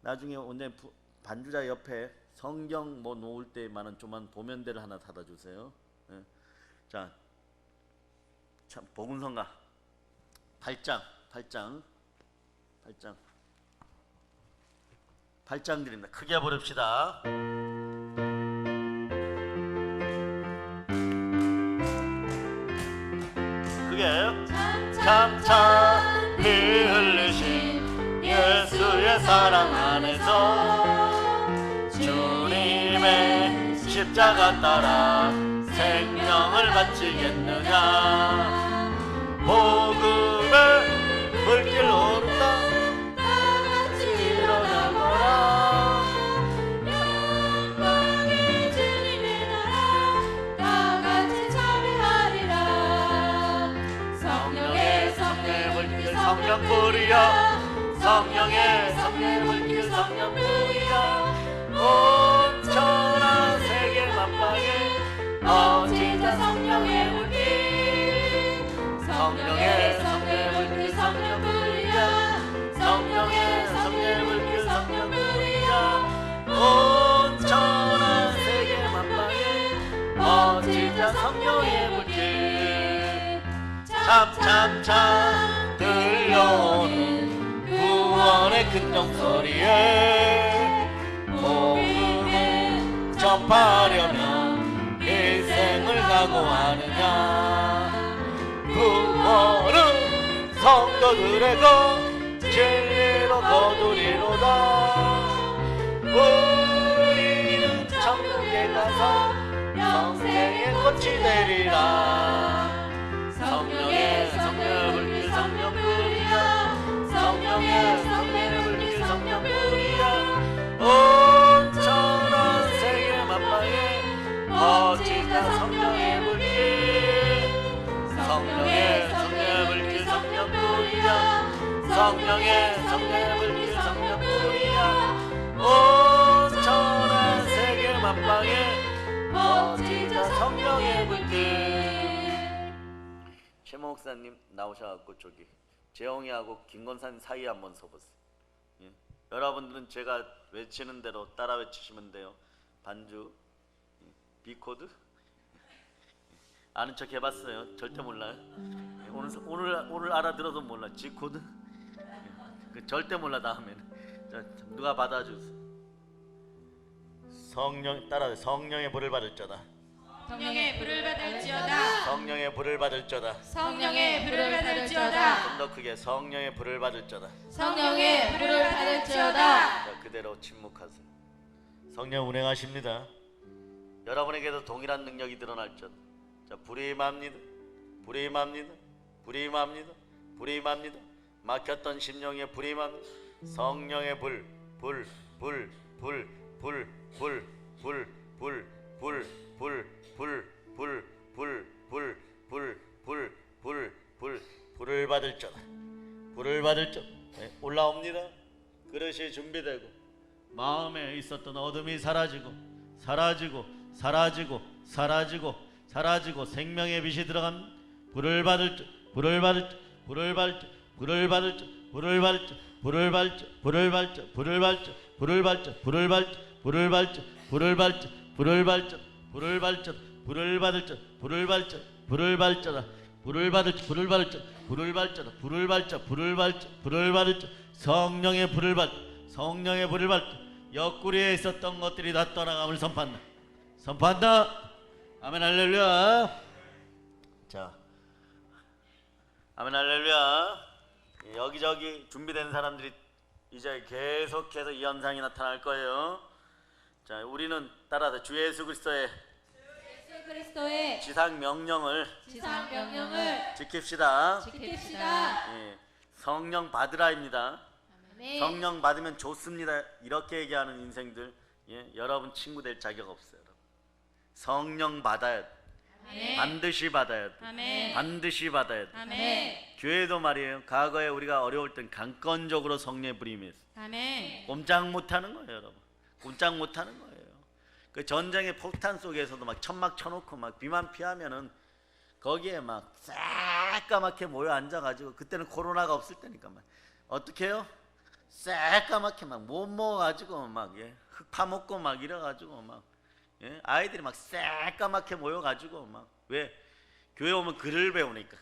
나중에 오늘 반주자 옆에 성경 뭐 놓을 때만은 좀만 보면대를 하나 닫아 주세요. 예. 자, 참 복음성가 8장 드립니다. 크게 부릅시다. 크게 참참 피 흘리신 예수의 사랑 안에서 주님의 십자가 따라 생명을 바치겠느냐. 복음의 불길 오른다 다같이 일어나거라. 영광의 주님의 나라 다같이 참여하리라. 성령의 불길 성령불이여 성령의 불길 성령불이여 온 천하 세계 만방에 어지자 성령의 불길 성령의 불길 성령불이여 성령의 불길 성령불이여 온 천하 세계 만방에 어지자 성령의 불길 참참참 들려오는 구원의 큰종소리에 복음을 전파하려면 일생을 각오하느냐. 구원은 성도들의 것 진리로 거두리로다. 우리는 천국에 가서 영생의 꽃이 되리라. 성령의 불길 성령불이여 성령의 불길 성령불이여 온 천하 세계 만방에 어지자 성령의 불길 성령의 불길 성령불이여 성령의 불길 성령불이여 온 천하 세계 만방에 어지자 성령의 불길. 최 목사님 나오셔갖고 저기 재홍이하고 김건산 사이에 한번 서보세요. 예. 여러분들은 제가 외치는 대로 따라 외치시면 돼요. 반주 B코드 아는 척 해봤어요. 절대 몰라요. 예. 오늘 알아들어도 몰라. G코드 예. 절대 몰라. 다음에는 자, 누가 받아주세요. 성령 따라 성령의 불을 받을자다. 성령의 불을 받을지어다. 성령의 불을 받을자다. 성령의 불을 받을지어다. 좀 더 크게 성령의 불을 받을자다. 성령의 불을 받을지어다. 자, 그대로 침묵하세요. 성령 운행하십니다. 여러분에게도 동일한 능력이 드러날지어다. 자, 불임합니다. 불임합니다. 불임합니다. 불임합니다. 막혔던 심령의 불임합니다. 성령의 불, 불, 불, 불, 불, 불, 불, 불, 불, 불, 불, 불, 받을 자다. 불을 받을 자. 올라옵니다. 그릇이 준비되고 마음에 있었던 어둠이 사라지고 생명의 빛이 들어간 불을 받을 자. 불을 받을 자. 불을 받을 자. 불을 받을 자. 불을 받을 자. 불을 받을 자. 불을 받을 자. 불을 받을 자. 불을 받을 자. 불을 받을 자. 불을 받을 자. 불을 받을 자. 불을 받을 자. 불을 받을 자. 불을 받을 자. 불을 받을 자. 불을 받을 자다. 불을 받을 자. 불을 받을 자. 불을 받을 자다. 불을 받을 자. 불을 받을 자. 불을 받을 자. 성령의 불을 받. 성령의 불을 받. 옆구리에 있었던 것들이 다 떠나감을 선포한다. 선포한다. 아멘 할렐루야. 자, 아멘 할렐루야. 여기저기 준비된 사람들이 이제 계속해서 이 현상이 나타날 거예요. 자, 우리는 따라서 주 예수 그리스도의 지상 명령을 지킵시다. 예, 성령 받으라입니다. 아멘. 성령 받으면 좋습니다. 이렇게 얘기하는 인생들, 예, 여러분 친구 될 자격 없어요. 여러분. 성령 받아야 돼. 아멘. 반드시 받아야 돼. 아멘. 반드시 받아야 돼. 아멘. 교회도 말이에요. 과거에 우리가 어려울 땐 강건적으로 성령의 불임이 있어요. 아멘. 꼼짝 못하는 거예요, 여러분. 꼼짝 못하는 거예요. 그 전쟁의 폭탄 속에서도 막 천막 쳐놓고 막 비만 피하면은 거기에 막 새까맣게 모여 앉아가지고, 그때는 코로나가 없을 때니까 막 어떻게 해요? 새까맣게 막 못 먹어가지고 막, 예, 흙 파먹고 막 이래가지고 막, 예, 아이들이 막 새까맣게 모여가지고 막, 왜? 교회 오면 글을 배우니까.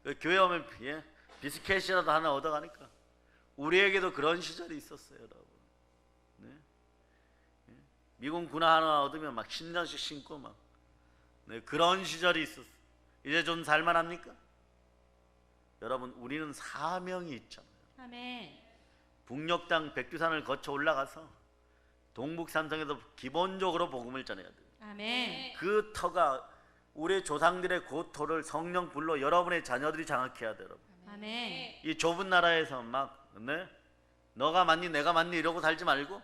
그 교회 오면, 예, 비스켓이라도 하나 얻어가니까. 우리에게도 그런 시절이 있었어요, 여러분. 네? 예? 미군 군화 하나 얻으면 막 10년씩 신고 막, 네, 그런 시절이 있었어요. 이제 좀 살만합니까? 여러분, 우리는 사명이 있잖아요. 아멘. 북녘 땅 백두산을 거쳐 올라가서 동북산성에서 기본적으로 복음을 전해야 돼요. 아멘. 그 터가 우리 조상들의 고토를 성령 불로 여러분의 자녀들이 장악해야 돼요. 여러분. 아멘. 이 좁은 나라에서 막, 네? 너가 맞니 내가 맞니 이러고 살지 말고,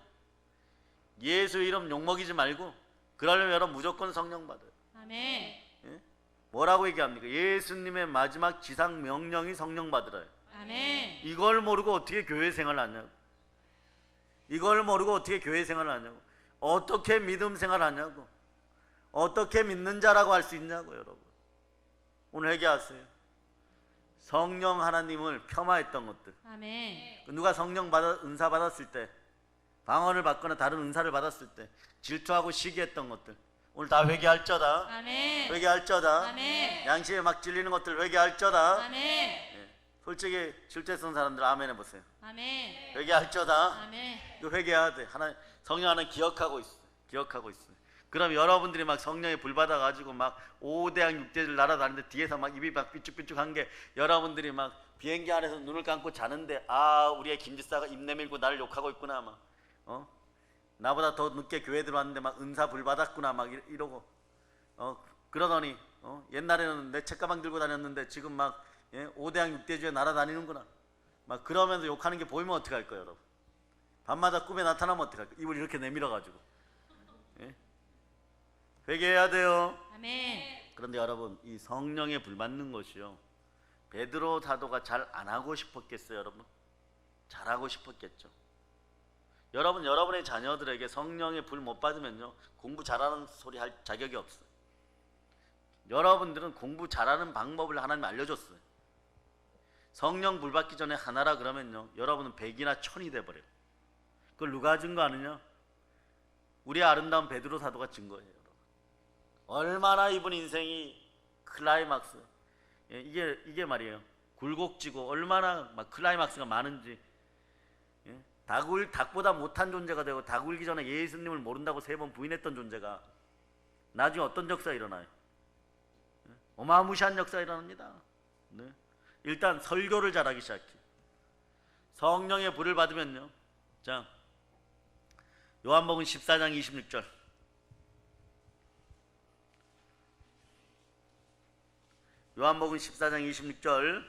예수 이름 욕먹이지 말고, 그러려면 여러분 무조건 성령 받아요. 아멘. 예? 뭐라고 얘기합니까? 예수님의 마지막 지상 명령이 성령 받으라요. 아멘. 이걸 모르고 어떻게 교회 생활을 하냐고. 이걸 모르고 어떻게 교회 생활을 하냐고. 어떻게 믿음 생활을 하냐고. 어떻게 믿는 자라고 할 수 있냐고. 여러분, 오늘 회개하세요. 성령 하나님을 폄하했던 것들. 아멘. 누가 성령 은사 받았을 때, 방언을 받거나 다른 은사를 받았을 때 질투하고 시기했던 것들, 오늘 다 회개할저다. 아멘. 회개할저다. 아멘. 양심에 막 찔리는 것들 회개할저다. 아멘. 예. 솔직히 질투했던 사람들 아멘 해보세요. 아멘. 회개할저다. 아멘. 이거 회개해야 돼. 하나, 성령 하나님 기억하고 있어. 기억하고 있어. 그럼 여러분들이 막 성령에 불 받아가지고 막 5대양 6대를 날아다니는데 뒤에서 막 입이 막 삐쭉삐쭉한 게, 여러분들이 막 비행기 안에서 눈을 감고 자는데, 아, 우리의 김지사가 입 내밀고 나를 욕하고 있구나 막, 나보다 더 늦게 교회 들어왔는데 막 은사 불 받았구나 막 이러고, 그러더니, 옛날에는 내 책가방 들고 다녔는데 지금 막, 예, 5대양 6대주에 날아다니는구나 막 그러면서 욕하는 게 보이면 어떡할 거예요, 여러분? 밤마다 꿈에 나타나면 어떡할 거예요? 입을 이렇게 내밀어가지고. 예? 회개해야 돼요. 아멘. 그런데 여러분, 이 성령에 불 받는 것이요, 베드로 사도가 잘 안 하고 싶었겠어요, 여러분? 잘하고 싶었겠죠. 여러분, 여러분의 자녀들에게 성령의 불 못 받으면요, 공부 잘하는 소리 할 자격이 없어요. 여러분들은 공부 잘하는 방법을 하나님 알려줬어요. 성령 불 받기 전에 하나라 그러면요, 여러분은 100이나 1000이 돼버려요. 그걸 누가 증거 아느냐? 우리 아름다운 베드로 사도가 증거예요. 여러분, 얼마나 이분 인생이 클라이막스, 예, 이게 말이에요, 굴곡지고 얼마나 막 클라이막스가 많은지. 예? 닭보다 못한 존재가 되고, 닭 울기 전에 예수님을 모른다고 3번 부인했던 존재가 나중에 어떤 역사가 일어나요? 예? 어마무시한 역사가 일어납니다. 네? 일단 설교를 잘하기 시작해요. 성령의 불을 받으면요, 자, 요한복음 14장 26절. 요한복음 14장 26절.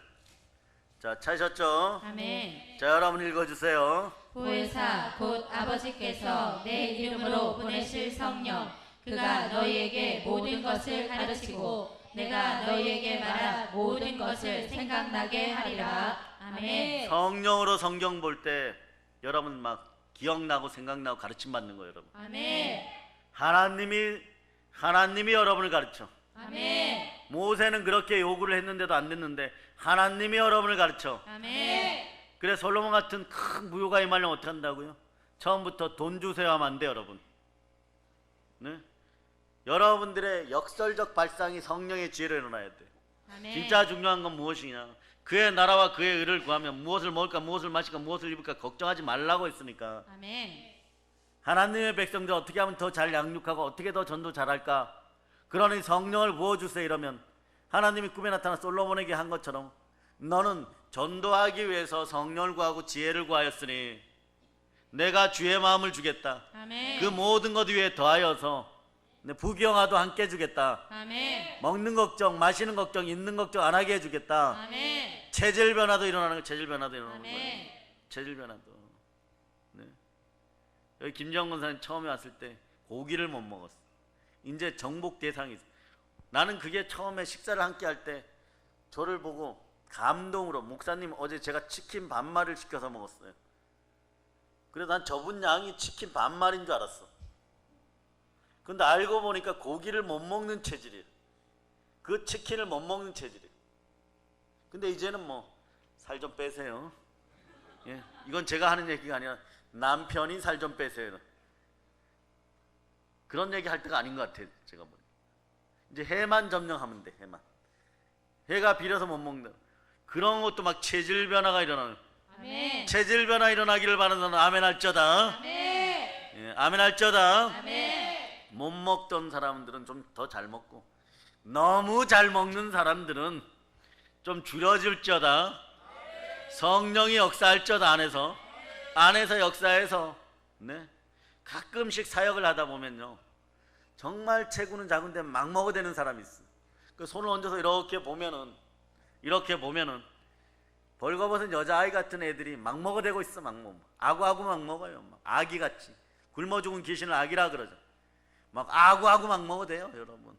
자, 찾으셨죠? 아멘. 자, 여러분 읽어주세요. 보혜사 곧 아버지께서 내 이름으로 보내실 성령, 그가 너희에게 모든 것을 가르치고 내가 너희에게 말한 모든 것을 생각나게 하리라. 아멘. 성령으로 성경 볼 때 여러분 막 기억나고 생각나고 가르침 받는 거예요, 여러분. 아멘. 하나님이 여러분을 가르쳐. 아멘. 모세는 그렇게 요구를 했는데도 안 됐는데 하나님이 여러분을 가르쳐. 아멘. 그래 솔로몬 같은 큰 부유가 임하려면 어떻게 한다고요? 처음부터 돈 주세요 하면 안 돼, 여러분. 네? 여러분들의 역설적 발상이 성령의 지혜로 일어나야 돼. 아멘. 진짜 중요한 건 무엇이냐? 그의 나라와 그의 의를 구하면 무엇을 먹을까, 무엇을 마실까, 무엇을 입을까 걱정하지 말라고 했으니까. 아멘. 하나님의 백성들 어떻게 하면 더 잘 양육하고 어떻게 더 전도 잘할까? 그러니 성령을 부어주세요 이러면 하나님이 꿈에 나타나 솔로몬에게 한 것처럼 너는 전도하기 위해서 성령을 구하고 지혜를 구하였으니 내가 주의 마음을 주겠다. 아멘. 그 모든 것 위에 더하여서 부귀영화도 함께 주겠다. 아멘. 먹는 걱정, 마시는 걱정, 있는 걱정 안 하게 해주겠다. 아멘. 체질 변화도 일어나는 거, 체질 변화도 일어나는 아멘. 거예요. 체질 변화도. 네. 여기 김정근 선생님 처음에 왔을 때 고기를 못 먹었어. 이제 정복 대상이 있어. 나는 그게 처음에 식사를 함께 할 때 저를 보고 감동으로 목사님 어제 제가 치킨 반마리를 시켜서 먹었어요. 그래 난 저분 양이 치킨 반마리인 줄 알았어. 근데 알고 보니까 고기를 못 먹는 체질이에요. 그 치킨을 못 먹는 체질이에요. 근데 이제는 뭐 살 좀 빼세요. 예, 이건 제가 하는 얘기가 아니라 남편이 살 좀 빼세요. 그런 얘기 할 때가 아닌 것 같아요. 제가 보니 이제 해만 점령하면 돼. 해가 비려서 못 먹는다. 그런 것도 막 체질 변화가 일어나는. 아멘. 체질 변화 일어나기를 바라는 사람 아멘 할저다. 아멘. 예, 아멘 할저다. 아멘. 못 먹던 사람들은 좀 더 잘 먹고 너무 잘 먹는 사람들은 좀 줄여질저다. 성령이 역사할저다. 안에서 역사해서 네 가끔씩 사역을 하다 보면요 정말 체구는 작은데 막 먹어대는 사람이 있어. 그 손을 얹어서 이렇게 보면은 벌거벗은 여자아이 같은 애들이 막 먹어대고 있어. 막 먹어. 아구아구 막 먹어요. 막 아기같이 굶어 죽은 귀신을 아기라 그러죠. 막 아구아구 막 먹어대요, 여러분.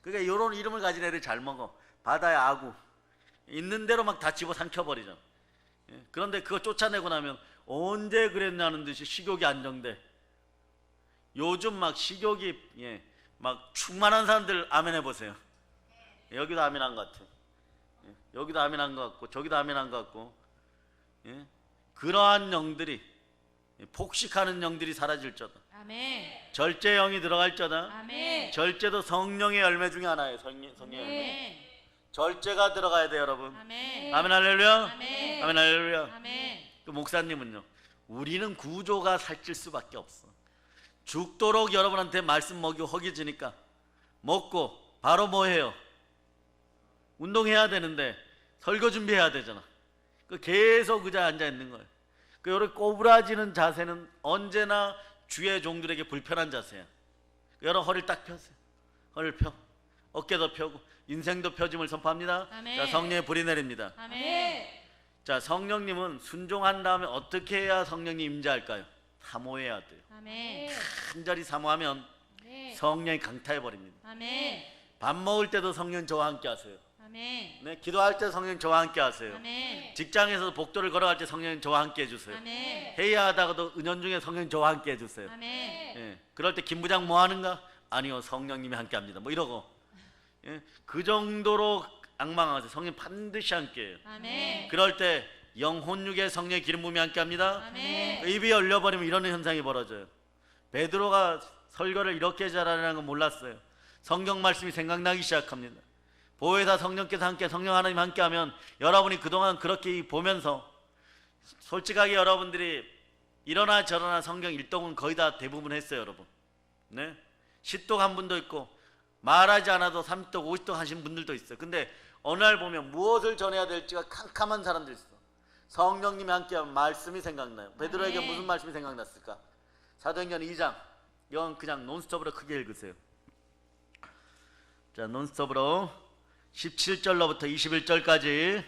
그러니까 이런 이름을 가진 애들 잘 먹어. 바다의 아구 있는 대로 막 다 집어 삼켜버리죠. 예? 그런데 그거 쫓아내고 나면 언제 그랬냐는 듯이 식욕이 안정돼. 요즘 막 식욕이 막 충만한 사람들 아멘 해보세요. 여기도 아멘 한 것 같아. 여기도 아멘 한 것 같고 저기도 아멘 한 것 같고. 그러한 영들이 폭식하는 영들이 사라질 저다. 아멘. 절제 영이 들어갈 저다. 아멘. 절제도 성령의 열매 중에 하나예요. 성령의 열매. 아멘. 절제가 들어가야 돼요, 여러분. 아멘. 아멘 할렐루야. 아멘. 아멘 할렐루야. 아멘. 그 목사님은요. 우리는 구조가 살찔 수밖에 없어. 죽도록 여러분한테 말씀 먹이고 허기지니까 먹고 바로 뭐 해요? 운동해야 되는데 설거 준비해야 되잖아. 그 계속 의자에 앉아 있는 거예요. 그 이렇게 꼬부라지는 자세는 언제나 주의 종들에게 불편한 자세야. 여러분 허리를 딱 펴세요. 허리를 펴. 어깨도 펴고 인생도 펴짐을 선포합니다. 아멘. 자, 성령의 불이 내립니다. 아멘. 자, 성령님은 순종한 다음에 어떻게 해야 성령님 임재할까요? 사모해야 돼요. 아멘. 간절히 사모하면 아멘. 성령이 강타해 버립니다. 아멘. 밥 먹을 때도 성령 저와 함께 하세요. 아멘. 네, 기도할 때 성령 저와 함께 하세요. 아멘. 직장에서도 복도를 걸어갈 때 성령 저와 함께 해주세요. 아멘. 회의하다가도 은연중에 성령 저와 함께 해주세요. 아멘. 예, 그럴 때 김 부장 뭐 하는가? 아니요, 성령님이 함께 합니다. 뭐 이러고. 예, 그 정도로 악망하세요. 성령 반드시 함께 해요. 아멘. 그럴 때 영혼육의 성령의 기름 부음이 함께 합니다. 아멘. 입이 열려버리면 이런 현상이 벌어져요. 베드로가 설교를 이렇게 잘하는 건 몰랐어요. 성경 말씀이 생각나기 시작합니다. 보혜사 성령께서 함께 성령 하나님 함께 하면 여러분이 그동안 그렇게 보면서 솔직하게 여러분들이 이러나 저러나 성경 일독은 거의 다 대부분 했어요, 여러분. 네? 10독 한 분도 있고 말하지 않아도 30독 50독 하신 분들도 있어요. 근데 어느 날 보면 무엇을 전해야 될지가 캄캄한 사람들 있어. 성령님이 함께하면 말씀이 생각나요. 베드로에게 무슨 말씀이 생각났을까? 사도행전 2장. 이건 그냥 논스톱으로 크게 읽으세요. 자, 논스톱으로 17절로부터 21절까지.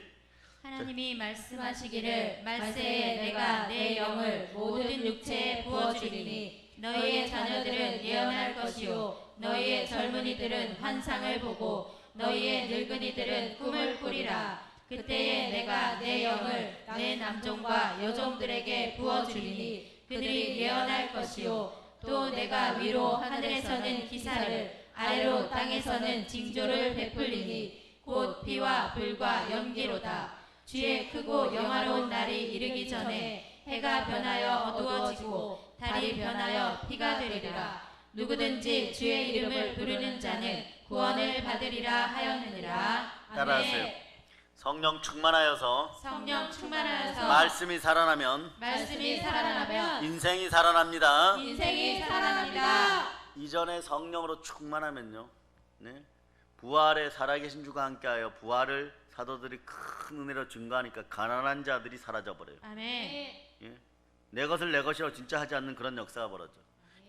하나님이 말씀하시기를 말세에 내가 내 영을 모든 육체에 부어주리니 너희의 자녀들은 예언할 것이요 너희의 젊은이들은 환상을 보고 너희의 늙은이들은 꿈을 꾸리라. 그때에 내가 내 영을 내 남종과 여종들에게 부어주리니 그들이 예언할 것이요 또 내가 위로 하늘에서는 기사를 아래로 땅에서는 징조를 베풀리니 곧 비와 불과 연기로다. 주의 크고 영화로운 날이 이르기 전에 해가 변하여 어두워지고 달이 변하여 피가 되리라. 누구든지 주의 이름을 부르는 자는 구원을 받으리라 하였느니라. 따라하세요. 성령 충만하여서 성령 충만하여서 말씀이 살아나면 말씀이 살아나면 인생이 살아납니다. 인생이 살아납니다. 이전에 성령으로 충만하면요, 네? 부활에 살아계신 주가 함께하여 부활을 사도들이 큰 은혜로 증거하니까 가난한 자들이 사라져 버려요. 아멘. 예? 내 것을 내 것이라고 진짜 하지 않는 그런 역사가 벌어져.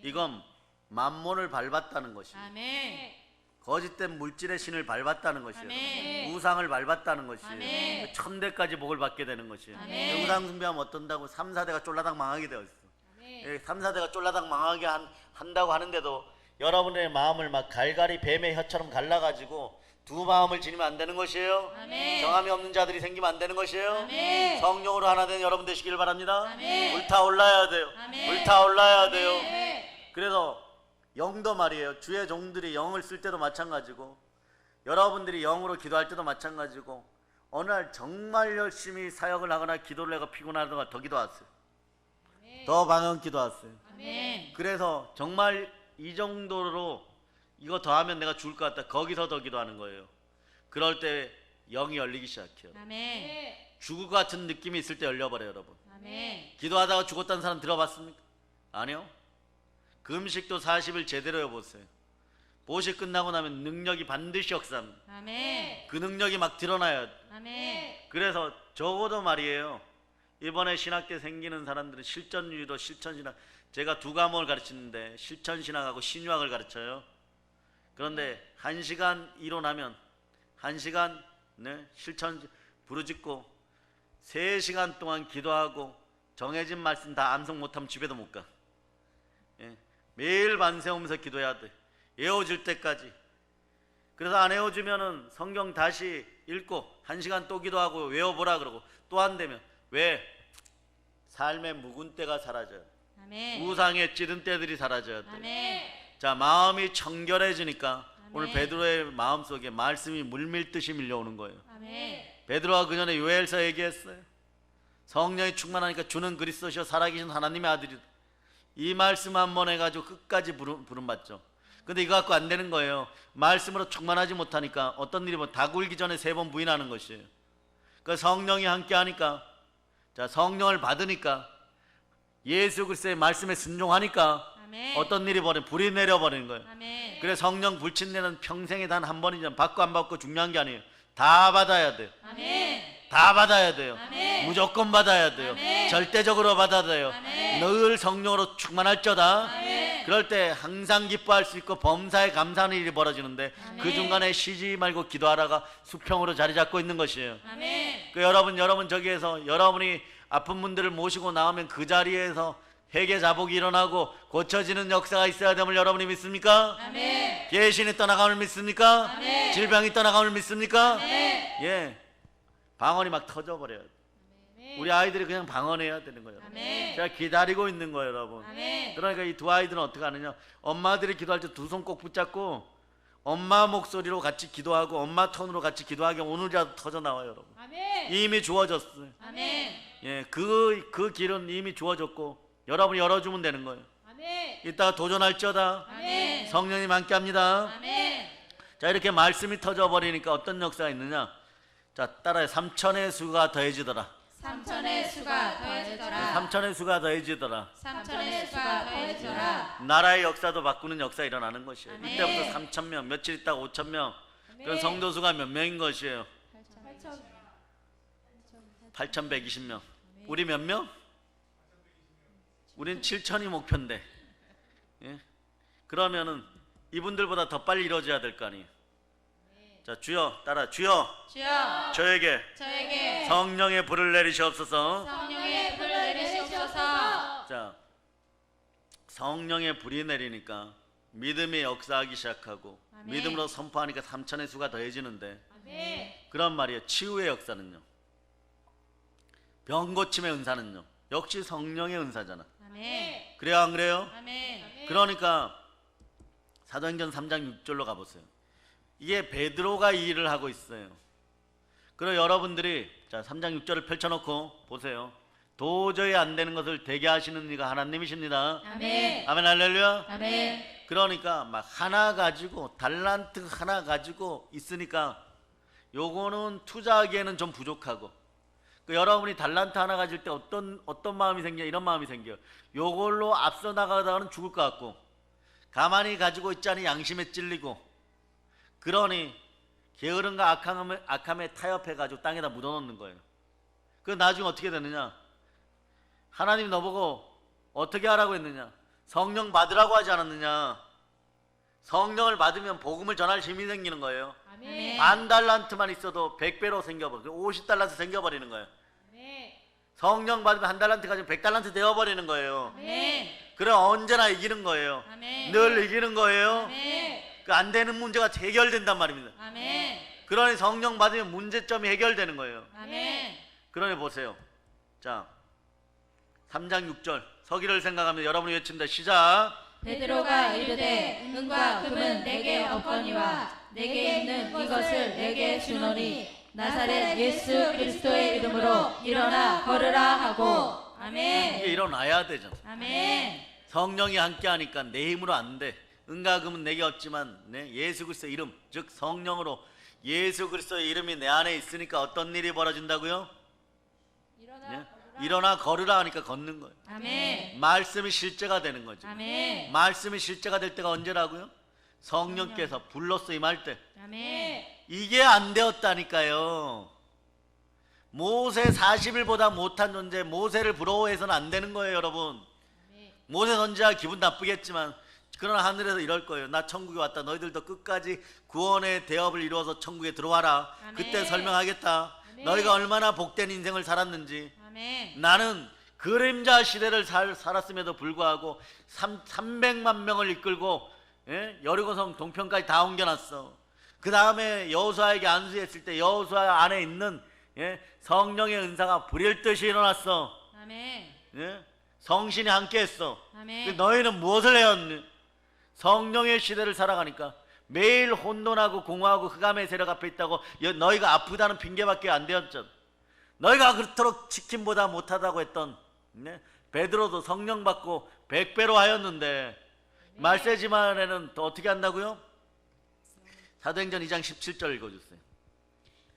이건 만몬을 밟았다는 것이에요. 아멘. 거짓된 물질의 신을 밟았다는 것이에요. 아멘. 우상을 밟았다는 것이에요. 아멘. 천대까지 복을 받게 되는 것이에요. 아멘. 우상 숭배하면 어떤다고 3, 4대가 쫄라당 망하게 되어 있어. 아멘. 3, 4대가 쫄라당 망하게 한다고 하는데도 여러분의 마음을 막 갈갈이 뱀의 혀처럼 갈라가지고 두 마음을 지니면 안 되는 것이에요. 아멘. 정함이 없는 자들이 생기면 안 되는 것이에요. 아멘. 성령으로 하나 된 여러분 되시길 바랍니다. 아멘. 불타올라야 돼요. 아멘. 불타올라야 돼요. 아멘. 그래서 영도 말이에요. 주의 종들이 영을 쓸 때도 마찬가지고 여러분들이 영으로 기도할 때도 마찬가지고 어느 날 정말 열심히 사역을 하거나 기도를 하고 피곤하다가 더 기도하세요. 더 방언 기도하세요. 아멘. 그래서 정말 이 정도로 이거 더 하면 내가 죽을 것 같다. 거기서 더 기도하는 거예요. 그럴 때 영이 열리기 시작해요. 아멘. 죽을 것 같은 느낌이 있을 때 열려버려요, 여러분. 아멘. 기도하다가 죽었다는 사람 들어봤습니까? 아니요. 금식도 40일 제대로 해보세요. 보식 끝나고 나면 능력이 반드시 역사합니다. 아멘. 그 능력이 막 드러나요. 아멘. 그래서 적어도 말이에요. 이번에 신학 때 생기는 사람들은 실전주의도 실천신학, 제가 두 과목을 가르치는데 실천신학하고 신유학을 가르쳐요. 그런데 1시간 이론하면 1시간 실천 부르짖고 3시간 동안 기도하고 정해진 말씀 다 암송 못하면 집에도 못 가. 예. 매일 반 세우면서 기도해야 돼. 외워질 때까지. 그래서 안 외워주면은 성경 다시 읽고 1시간 또 기도하고 외워보라 그러고 또 안 되면 왜? 삶의 묵은 때가 사라져요. 아멘. 우상의 찌든 때들이 사라져야 돼요. 아멘. 자, 마음이 청결해지니까 아멘. 오늘 베드로의 마음속에 말씀이 물밀듯이 밀려오는 거예요. 아멘. 베드로가 그 전에 요엘서 얘기했어요. 성령이 충만하니까 주는 그리스도시요 살아계신 하나님의 아들이다. 이 말씀 한 번 해가지고 끝까지 부름받죠. 근데 이거 갖고 안 되는 거예요. 말씀으로 충만하지 못하니까 어떤 일이 다 굴기 전에 3번 부인하는 것이에요. 그 성령이 함께 하니까, 자, 성령을 받으니까 예수 그리스도의 말씀에 순종하니까 아멘. 어떤 일이 벌어요? 불이 내려버리는 거예요. 아멘. 그래 성령 불친내는 평생에 단 한 번이잖아. 받고 안 받고 중요한 게 아니에요. 다 받아야 돼요. 아멘. 다 받아야 돼요. 아멘. 무조건 받아야 돼요. 아멘. 절대적으로 받아야 돼요. 아멘. 늘 성령으로 충만할저다. 아멘. 그럴 때 항상 기뻐할 수 있고 범사에 감사하는 일이 벌어지는데 아멘. 그 중간에 쉬지 말고 기도하다가 수평으로 자리 잡고 있는 것이에요. 아멘. 그 여러분 저기에서 여러분이 아픈 분들을 모시고 나오면 그 자리에서 회개 자복이 일어나고 고쳐지는 역사가 있어야 됨을 여러분이 믿습니까? 아멘. 계신이 떠나감을 믿습니까? 아멘. 질병이 떠나감을 믿습니까? 아멘. 예, 방언이 막 터져버려요. 우리 아이들이 그냥 방언해야 되는 거예요. 아멘. 제가 기다리고 있는 거예요, 여러분. 아멘. 그러니까 이 두 아이들은 어떻게 하느냐? 엄마들이 기도할 때 두 손 꼭 붙잡고 엄마 목소리로 같이 기도하고 엄마 톤으로 같이 기도하기 오늘이라도 터져 나와요, 여러분. 아멘. 이미 주어졌어요. 아멘. 예, 그 길은 이미 주어졌고 여러분이 열어주면 되는 거예요. 아멘. 이따가 도전할지어다. 아멘. 성령님 함께합니다. 아멘. 자, 이렇게 말씀이 터져버리니까 어떤 역사가 있느냐? 자, 따라해. 삼천의 수가 더해지더라. 삼천의 수가 더해지더라. 삼천의 수가 더해지더라. 삼천의 수가 더해지더라. 나라의 역사도 바꾸는 역사 일어나는 것이에요. 아멘. 이때부터 3,000명, 며칠 있다가 5,000명. 그런 성도 수가 몇 명인 것이에요? 8,120명. 우리 몇 명? 우린 7,000이 목표인데. 예? 그러면은 이분들보다 더 빨리 이루어져야 될 거 아니에요. 자, 주여, 따라. 주여, 주여 저에게 저에게 성령의 불을 내리시옵소서. 성령의 불을 내리시옵소서. 자, 성령의 불이 내리니까 믿음이 역사하기 시작하고 아멘. 믿음으로 선포하니까 3천의 수가 더해지는데 아멘. 그런 말이에요. 치유의 역사는요, 병 고침의 은사는요 역시 성령의 은사잖아. 아멘. 그래요 안 그래요? 아멘. 그러니까 사도행전 3장 6절로 가보세요. 이게 베드로가 이 일을 하고 있어요. 그리고 여러분들이 자 3장 6절을 펼쳐놓고 보세요. 도저히 안 되는 것을 되게 하시는 이가 하나님이십니다. 아멘. 아멘 할렐루야. 아멘. 그러니까 막 하나 가지고 달란트 하나 가지고 있으니까 요거는 투자하기에는 좀 부족하고, 그 여러분이 달란트 하나 가질 때 어떤 마음이 생겨? 이런 마음이 생겨. 요걸로 앞서 나가다가는 죽을 것 같고, 가만히 가지고 있자니 양심에 찔리고, 그러니 게으름과 악함에 타협해 가지고 땅에다 묻어놓는 거예요. 그 나중에 어떻게 되느냐? 하나님 너보고 어떻게 하라고 했느냐? 성령 받으라고 하지 않았느냐? 성령을 받으면 복음을 전할 힘이 생기는 거예요. 아멘. 반 달란트만 있어도 100배로 생겨버려. 50달란트 생겨버리는 거예요. 아멘. 성령 받으면 한 달란트 가지면 100달란트 되어버리는 거예요. 아멘. 그래 언제나 이기는 거예요. 아멘. 늘 이기는 거예요. 아멘. 그 안 되는 문제가 해결된단 말입니다. 아멘. 그러니 성령 받으면 문제점이 해결되는 거예요. 아멘. 그러니 보세요. 자 3장 6절 서기를 생각하면 여러분이 외칩니다. 시작. 베드로가 이르되 은과 금은 내게 없거니와 내게 있는 이것을 내게 주노니 나사렛 예수 그리스도의 이름으로 일어나 걸으라 하고. 아멘. 이게 일어나야 되잖아. 아멘. 성령이 함께하니까 내 힘으로 안 돼. 은과 금은 내게 없지만 예수 그리스도의 이름, 즉 성령으로 예수 그리스도의 이름이 내 안에 있으니까 어떤 일이 벌어진다고요? 일어나 걸으라 하니까 걷는 거예요. 아멘. 말씀이 실제가 되는 거죠. 아멘. 말씀이 실제가 될 때가 언제라고요? 성령께서 불로써 임할 때. 아멘. 이게 안 되었다니까요. 모세 40일보다 못한 존재 모세를 부러워해서는 안 되는 거예요, 여러분. 모세 선지자 기분 나쁘겠지만 그러나 하늘에서 이럴 거예요. 나 천국에 왔다. 너희들도 끝까지 구원의 대업을 이루어서 천국에 들어와라. 아멘. 그때 설명하겠다. 아멘. 너희가 얼마나 복된 인생을 살았는지. 아멘. 나는 그림자 시대를 살았음에도 불구하고 300만 명을 이끌고 여리고성 동편까지 다 옮겨놨어. 그 다음에 여호수아에게 안수했을 때 여호수아 안에 있는 성령의 은사가 불일 듯이 일어났어. 아멘. 성신이 함께했어. 아멘. 너희는 무엇을 해왔니? 성령의 시대를 살아가니까 매일 혼돈하고 공허하고 흑암의 세력 앞에 있다고 너희가 아프다는 핑계밖에 안 되었잖아. 너희가 그토록 치킨보다 못하다고 했던 베드로도 성령 받고 100배로 하였는데 말세지만에는 또 어떻게 한다고요? 사도행전 2장 17절 읽어주세요.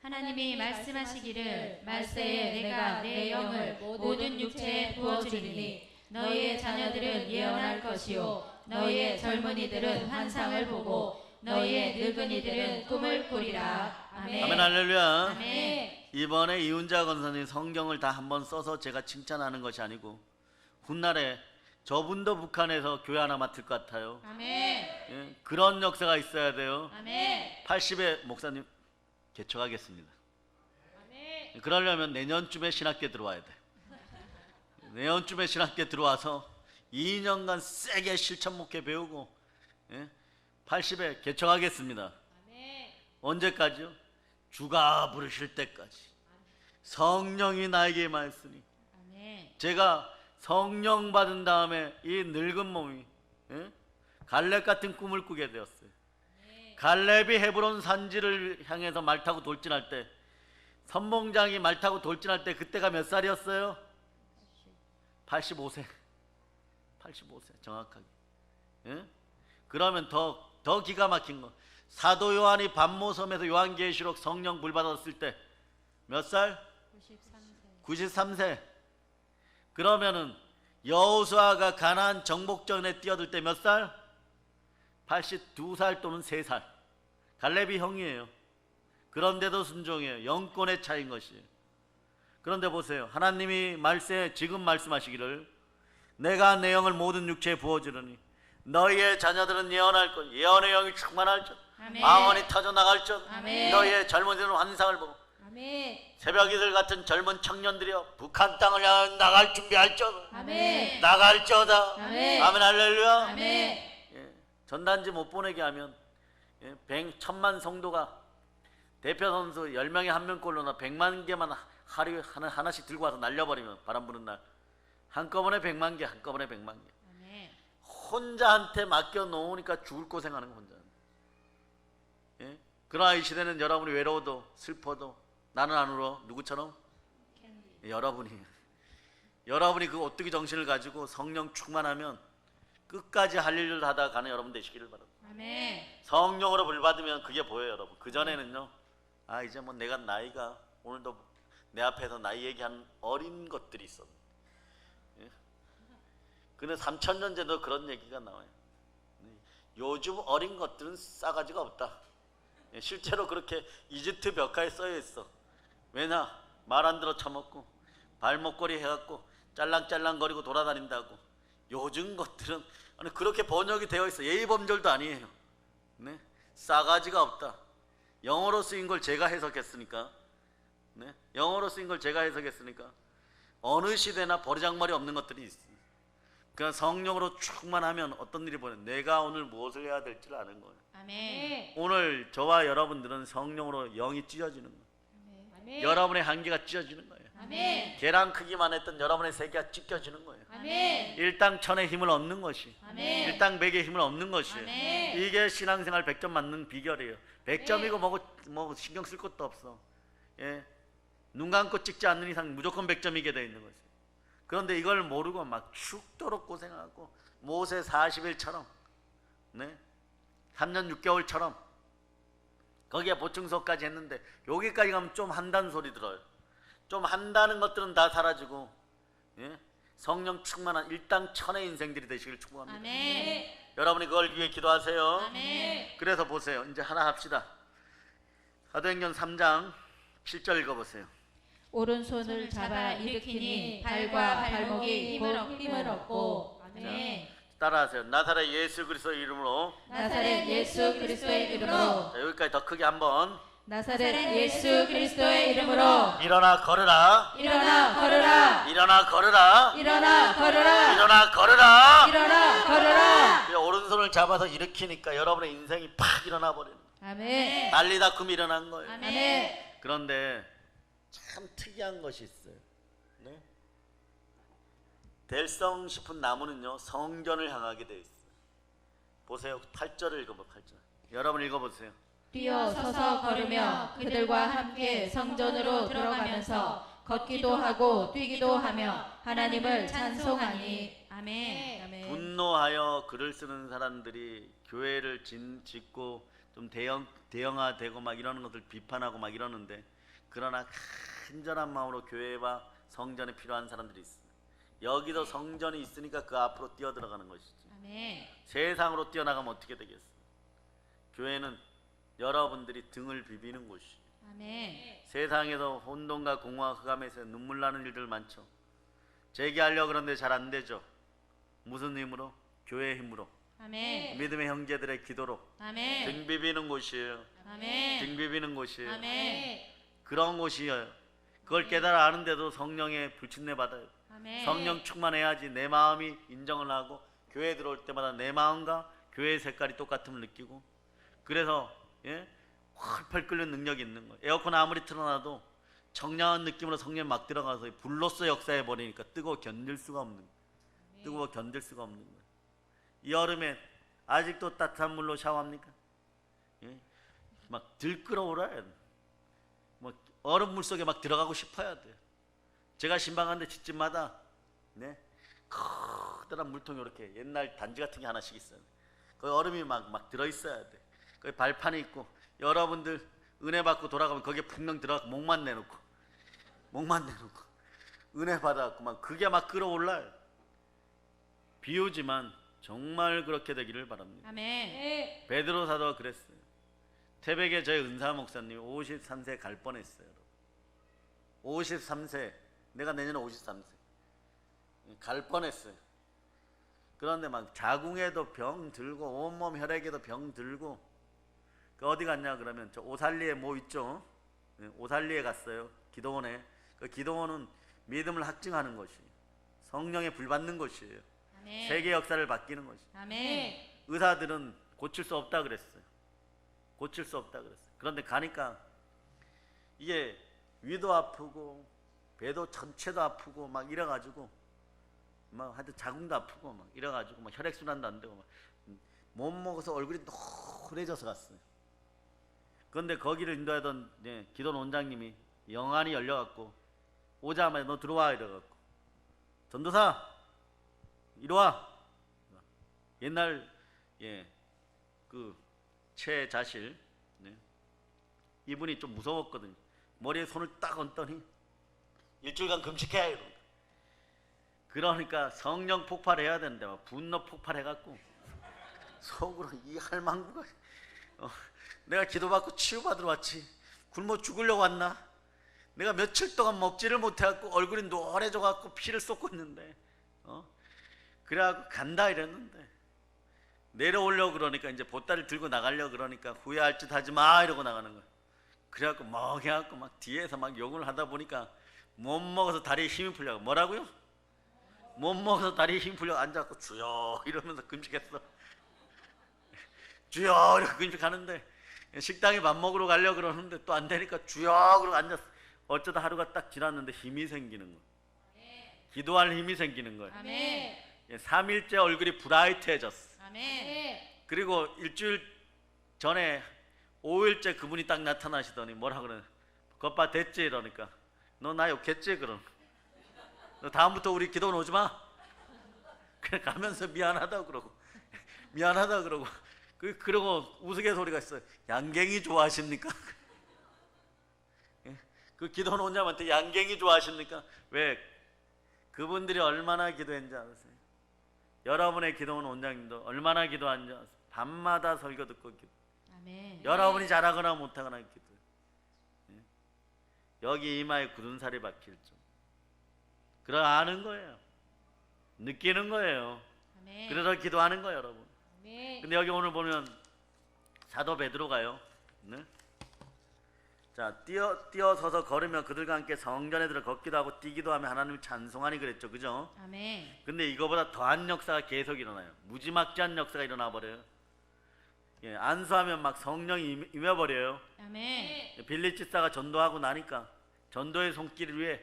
하나님이 말씀하시기를 말세에 내가 내 영을 모든 육체에 부어주리니 너희의 자녀들은 예언할 것이요 너희의 젊은이들은 환상을 보고 너희의 늙은이들은 꿈을 꾸리라. 아멘. 아멘 할렐루야. 아멘. 이번에 이훈자 권사님 성경을 다 한번 써서 제가 칭찬하는 것이 아니고 훗날에 저분도 북한에서 교회 하나 맡을 것 같아요. 아멘. 그런 역사가 있어야 돼요. 아멘. 80의 목사님 개척하겠습니다. 아멘. 그러려면 내년쯤에 신학계 들어와야 돼. 내년쯤에 신학계 들어와서 2년간 세게 실천 목회 배우고 80에 개척하겠습니다. 아멘. 언제까지요? 주가 부르실 때까지. 성령이 나에게 임하였으니. 아멘. 제가 성령 받은 다음에 이 늙은 몸이 갈렙 같은 꿈을 꾸게 되었어요. 갈렙이 헤브론 산지를 향해서 말 타고 돌진할 때, 선봉장이 말 타고 돌진할 때 그때가 몇 살이었어요? 85세. 85세 정확하게. 그러면 더 기가 막힌 거, 사도 요한이 반모섬에서 요한계시록 성령 불 받았을 때 몇 살? 93세. 그러면은 여호수아가 가나안 정복전에 뛰어들 때 몇 살? 82살 또는 3살. 갈렙이 형이에요. 그런데도 순종해요. 영권의 차이인 것이에요. 그런데 보세요. 하나님이 말세 지금 말씀하시기를 내가 내 영을 모든 육체에 부어주르니 너희의 자녀들은 예언할 것, 예언의 영이 충만할 것, 아멘. 방언이 터져 나갈 것, 아멘. 너희의 젊은이들은 환상을 보고 아멘. 아멘. 새벽 이슬 같은 젊은 청년들이여 북한 땅을 향해 나갈 준비할지어다. 아멘. 나갈지어다. 아멘. 아멘 할렐루야. 아멘. 예, 전단지 못 보내게 하면 1,000만 성도가 대표 선수 10명에 1명꼴로나 100만 개만 하루에 하나씩 들고 와서 날려버리면 바람 부는 날 한꺼번에 100만 개, 한꺼번에 100만 개. 아멘. 혼자한테 맡겨 놓으니까 죽을 고생하는 거 혼자. 예? 그러나 이 시대는 여러분이 외로워도 슬퍼도 나는 안 울어. 누구처럼? 여러분이 그 오뚜기 정신을 가지고 성령 충만하면 끝까지 할 일을 하다 가는 여러분 되시기를 바랍니다. 아멘. 성령으로 불받으면 그게 보여요, 여러분. 그 전에는요, 아 이제 뭐 내가 나이가 오늘도 내 앞에서 나이 얘기하는 어린 것들이 있어. 예? 근데 3,000년 전에도 그런 얘기가 나와요. 요즘 어린 것들은 싸가지가 없다. 예, 실제로 그렇게 이집트 벽화에 써여 있어. 왜냐? 말 안 들어 처먹고 발목걸이 해갖고 짤랑짤랑거리고 돌아다닌다고. 요즘 것들은 아니 그렇게 번역이 되어 있어. 예의범절도 아니에요. 네? 싸가지가 없다. 영어로 쓰인 걸 제가 해석했으니까. 네? 영어로 쓰인 걸 제가 해석했으니까 어느 시대나 버리장머리 없는 것들이 있어. 그러니까 성령으로 충만하면 어떤 일이 보여? 내가 오늘 무엇을 해야 될지를 아는 거예요. 아멘. 오늘 저와 여러분들은 성령으로 영이 찢어지는 거예요. 아멘. 여러분의 한계가 찢어지는 거예요. 아멘. 계란 크기만 했던 여러분의 세계가 찢겨지는 거예요. 아멘. 일당 천의 힘을 얻는 것이, 아멘. 일당 백의 힘을 얻는 것이, 아멘. 이게 신앙생활 100점 맞는 비결이에요. 100점이고 뭐 신경 쓸 것도 없어. 예, 눈 감고 찍지 않는 이상 무조건 100점이게 돼 있는 거죠. 그런데 이걸 모르고 막 죽도록 고생하고 모세 40일처럼, 네, 3년 6개월처럼 거기에 보충소까지 했는데 여기까지 가면 좀 한다는 소리 들어요. 좀 한다는 것들은 다 사라지고, 예? 성령 충만한 일당 천의 인생들이 되시길 축복합니다. 아멘. 여러분이 그걸 위해 기도하세요. 아멘. 그래서 보세요. 이제 하나 합시다. 사도행전 3장 7절 읽어보세요. 오른손을 잡아 일으키니 발과 발목이 힘을 얻고. 아멘. 따라하세요. 나사렛 예수 그리스도의 이름으로. 나사렛 예수 그리스도의 이름으로. 자, 여기까지 더 크게 한번. 나사렛 예수 그리스도의 이름으로. 일어나 걸으라. 일어나 걸으라. 일어나 걸으라. 일어나 걸으라. 일어나 걸으라. 일어나 걸으라. 그 오른손을 잡아서 일으키니까 여러분의 인생이 팍 일어나 버리는. 아멘. 난리 다툼이 일어난 거예요. 아멘. 그런데 참 특이한 것이 있어요. 네? 될성 싶은 나무는요 성전을 향하게 돼 있어요. 보세요. 8절을 읽어봐. 8절. 여러분 읽어보세요. 뛰어 서서 걸으며 그들과 함께 성전으로 들어가면서 걷기도 하고 뛰기도 하며 하나님을 찬송하니. 아멘. 분노하여 글을 쓰는 사람들이 교회를 짓고 좀 대형화되고 막 이러는 것들 비판하고 막 이러는데, 그러나 간절한 마음으로 교회와 성전에 필요한 사람들이 있어요. 여기도 성전이 있으니까 그 앞으로 뛰어 들어가는 것이죠. 아멘. 세상으로 뛰어나가면 어떻게 되겠어요? 교회는 여러분들이 등을 비비는 곳이에요. 아멘. 세상에서 혼돈과 공허와 흑암에서 눈물 나는 일들 많죠. 재기하려고 그러는데 잘 안 되죠. 무슨 힘으로? 교회의 힘으로. 아멘. 믿음의 형제들의 기도로. 아멘. 등 비비는 곳이에요. 아멘. 등 비비는 곳이에요. 아멘. 그런 곳이에요. 그걸 깨달아 아는데도 성령의 불침내 받아요. 아멘. 성령 충만해야지 내 마음이 인정을 하고 교회에 들어올 때마다 내 마음과 교회의 색깔이 똑같음을 느끼고, 그래서 활팔 끓는 능력이 있는 거예요. 에어컨 아무리 틀어놔도 청량한 느낌으로 성령 막 들어가서 불로써 역사해 버리니까 뜨거워 견딜 수가 없는 거예요. 뜨거워 견딜 수가 없는 거예요. 이 여름에 아직도 따뜻한 물로 샤워합니까? 막 들끓어오라야 돼. 뭐 얼음 물 속에 막 들어가고 싶어야 돼. 제가 신방하는데 집집마다 커다란 물통이 이렇게 옛날 단지 같은 게 하나씩 있어요. 거기 얼음이 막 들어 있어야 돼. 거기 발판이 있고 여러분들 은혜 받고 돌아가면 거기에 분명 들어가고 목만 내놓고 은혜 받아갖고 막 그게 막 끌어올라요. 비유지만 정말 그렇게 되기를 바랍니다. 아멘. 베드로 사도가 그랬어요. 태백에 저희 은사 목사님이 53세 갈 뻔했어요. 53세, 내가 내년에 53세 갈 뻔했어요. 그런데 막 자궁에도 병 들고 온몸 혈액에도 병 들고, 그 어디 갔냐 그러면 저 오살리에 뭐 있죠? 오살리에 갔어요. 기도원에. 그 기도원은 믿음을 확증하는 것이에요. 성령에 불받는 것이에요. 아멘. 세계 역사를 바뀌는 것이에요. 아멘. 의사들은 고칠 수 없다 그랬어요. 고칠 수 없다 그랬어요. 그런데 가니까 이게 위도 아프고 배도 전체도 아프고 막 이래가지고 막 하여튼 자궁도 아프고 막 이래가지고 막 혈액순환도 안 되고 막 못 먹어서 얼굴이 노래져서 갔어요. 그런데 거기를 인도하던 기도원 원장님이 영안이 열려갖고 오자마자 너 들어와 이래갖고 전도사 이리 와. 옛날 그 최자실 이분이 좀 무서웠거든요. 머리에 손을 딱 얹더니 일주일간 금식해 이러니까. 그러니까 성령 폭발해야 되는데 막 분노 폭발해갖고 속으로 이 할망구가 내가 기도받고 치유받으러 왔지 굶어 죽으려고 왔나? 내가 며칠 동안 먹지를 못해갖고 얼굴이 노래져갖고 피를 쏟고 있는데 그래갖고 간다 이랬는데 내려오려고 그러니까 이제 보따리를 들고 나가려고 그러니까 후회할 짓 하지 마 이러고 나가는 거야. 그래갖고 멍해갖고 막 뒤에서 막 욕을 하다 보니까 못 먹어서 다리에 힘이 풀려고. 뭐라고요? 못 먹어서 다리에 힘이 풀려 앉아갖고 주여 이러면서 금식했어. 주여 이러고 금식하는데 식당에 밥 먹으러 가려고 그러는데 또 안 되니까 주여 그러고 앉았어. 어쩌다 하루가 딱 지났는데 힘이 생기는 거야. 기도할 힘이 생기는 거야. 아멘. 3일째 얼굴이 브라이트해졌어. 아멘. 그리고 일주일 전에 5일째 그분이 딱 나타나시더니 뭐라 그래? 겉바 됐지 이러니까 너 나 욕했지 그럼. 너 다음부터 우리 기도는 오지 마. 그래 가면서 미안하다 그러고 미안하다 그러고 그러고 우스갯소리가 있어요. 양갱이 좋아하십니까? 그 기도는 원장한테 양갱이 좋아하십니까? 왜? 그분들이 얼마나 기도했는지 아세요? 여러분의 기도원 원장님도 얼마나 기도한지 아세요? 밤마다 설교 듣고 기도. 아멘. 여러분이 잘하거나 못하거나 기도. 여기 이마에 굳은 살이 박힐 줄. 그러 아는 거예요. 느끼는 거예요. 아멘. 그래서 기도하는 거예요, 여러분. 아멘. 근데 여기 오늘 보면 사도 베드로가요. 네? 자, 뛰어서서 걸으며 그들과 함께 성전에 들어 걷기도 하고 뛰기도 하며 하나님을 찬송하니 그랬죠. 그죠? 아멘. 근데 이거보다 더한 역사가 계속 일어나요. 무지막지한 역사가 일어나 버려요. 안수하면 막 성령이 임해버려요. 아멘. 빌립지사가 전도하고 나니까 전도의 손길을 위해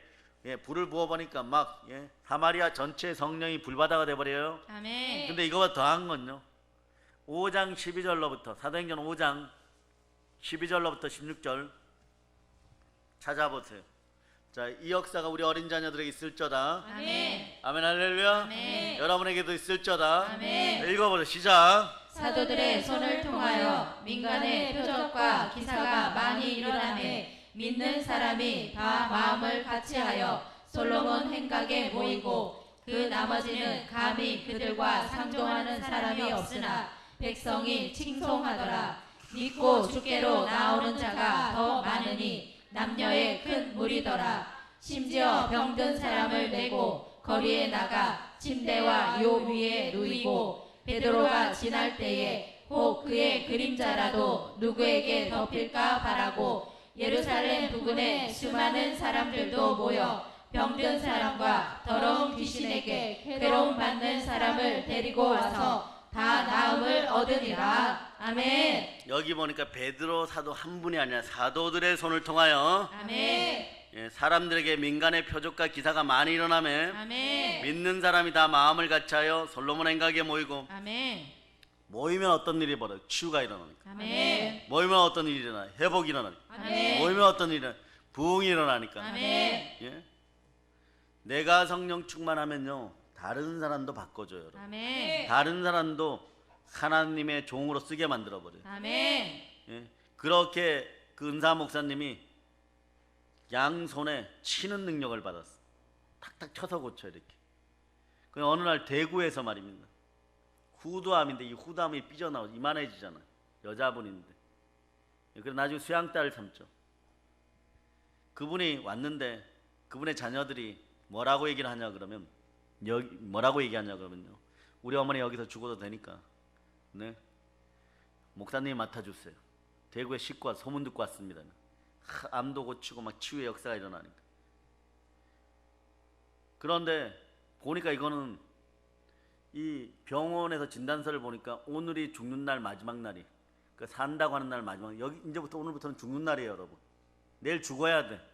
불을 부어보니까 막 사마리아 전체의 성령이 불바다가 돼버려요. 아멘. 근데 이거보다 더한 건요. 5장 12절로부터 사도행전 5장 12절로부터 16절 찾아보세요. 자, 이 역사가 우리 어린 자녀들에게 있을저다. 아멘. 아멘 할렐루야. 아멘. 여러분에게도 있을저다. 아멘. 읽어보세요. 시작. 사도들의 손을 통하여 민간의 표적과 기사가 많이 일어나매 믿는 사람이 다 마음을 같이하여 솔로몬 행각에 모이고 그 나머지는 감히 그들과 상종하는 사람이 없으나 백성이 칭송하더라. 믿고 주께로 나오는 자가 더 많으니 남녀의 큰 무리더라. 심지어 병든 사람을 내고 거리에 나가 침대와 요 위에 누이고 베드로가 지날 때에 혹 그의 그림자라도 누구에게 덮일까 바라고 예루살렘 부근에 수많은 사람들도 모여 병든 사람과 더러운 귀신에게 괴로움 받는 사람을 데리고 와서 다 나음을 얻으니라. 아멘. 여기 보니까 베드로 사도 한 분이 아니라 사도들의 손을 통하여 아멘. 사람들에게 민간의 표적과 기사가 많이 일어나며 아멘. 믿는 사람이 다 마음을 같이하여 솔로몬 행각에 모이고 아멘. 모이면 어떤 일이 벌어요? 치유가 일어나니까. 아멘. 모이면 어떤 일이 일어나요? 회복이 일어나니까. 아멘. 모이면 어떤 일이 일어나요? 부흥이 일어나니까. 아멘. 예? 내가 성령 충만하면요 다른 사람도 바꿔줘요. 여러분. 아멘. 다른 사람도 하나님의 종으로 쓰게 만들어버려요. 아멘. 예? 그렇게 그 은사 목사님이 양손에 치는 능력을 받았어. 탁탁 쳐서 고쳐 이렇게. 그 어느 날 대구에서 말입니다. 후두암인데 이 후두암이 삐져나와 이만해지잖아. 여자분인데. 그래서 나중에 수양딸을 삼죠. 그분이 왔는데 그분의 자녀들이 뭐라고 얘기를 하냐 그러면 뭐라고 얘기하냐 그러면요. 우리 어머니 여기서 죽어도 되니까 네 목사님이 맡아주세요. 대구에 식구 소문 듣고 왔습니다. 암도 고치고 막 치유의 역사가 일어나니까. 그런데 보니까 이거는 이 병원에서 진단서를 보니까 오늘이 죽는 날 마지막 날이, 그러니까 산다고 하는 날 마지막, 여기 이제부터 오늘부터는 죽는 날이에요, 여러분. 내일 죽어야 돼.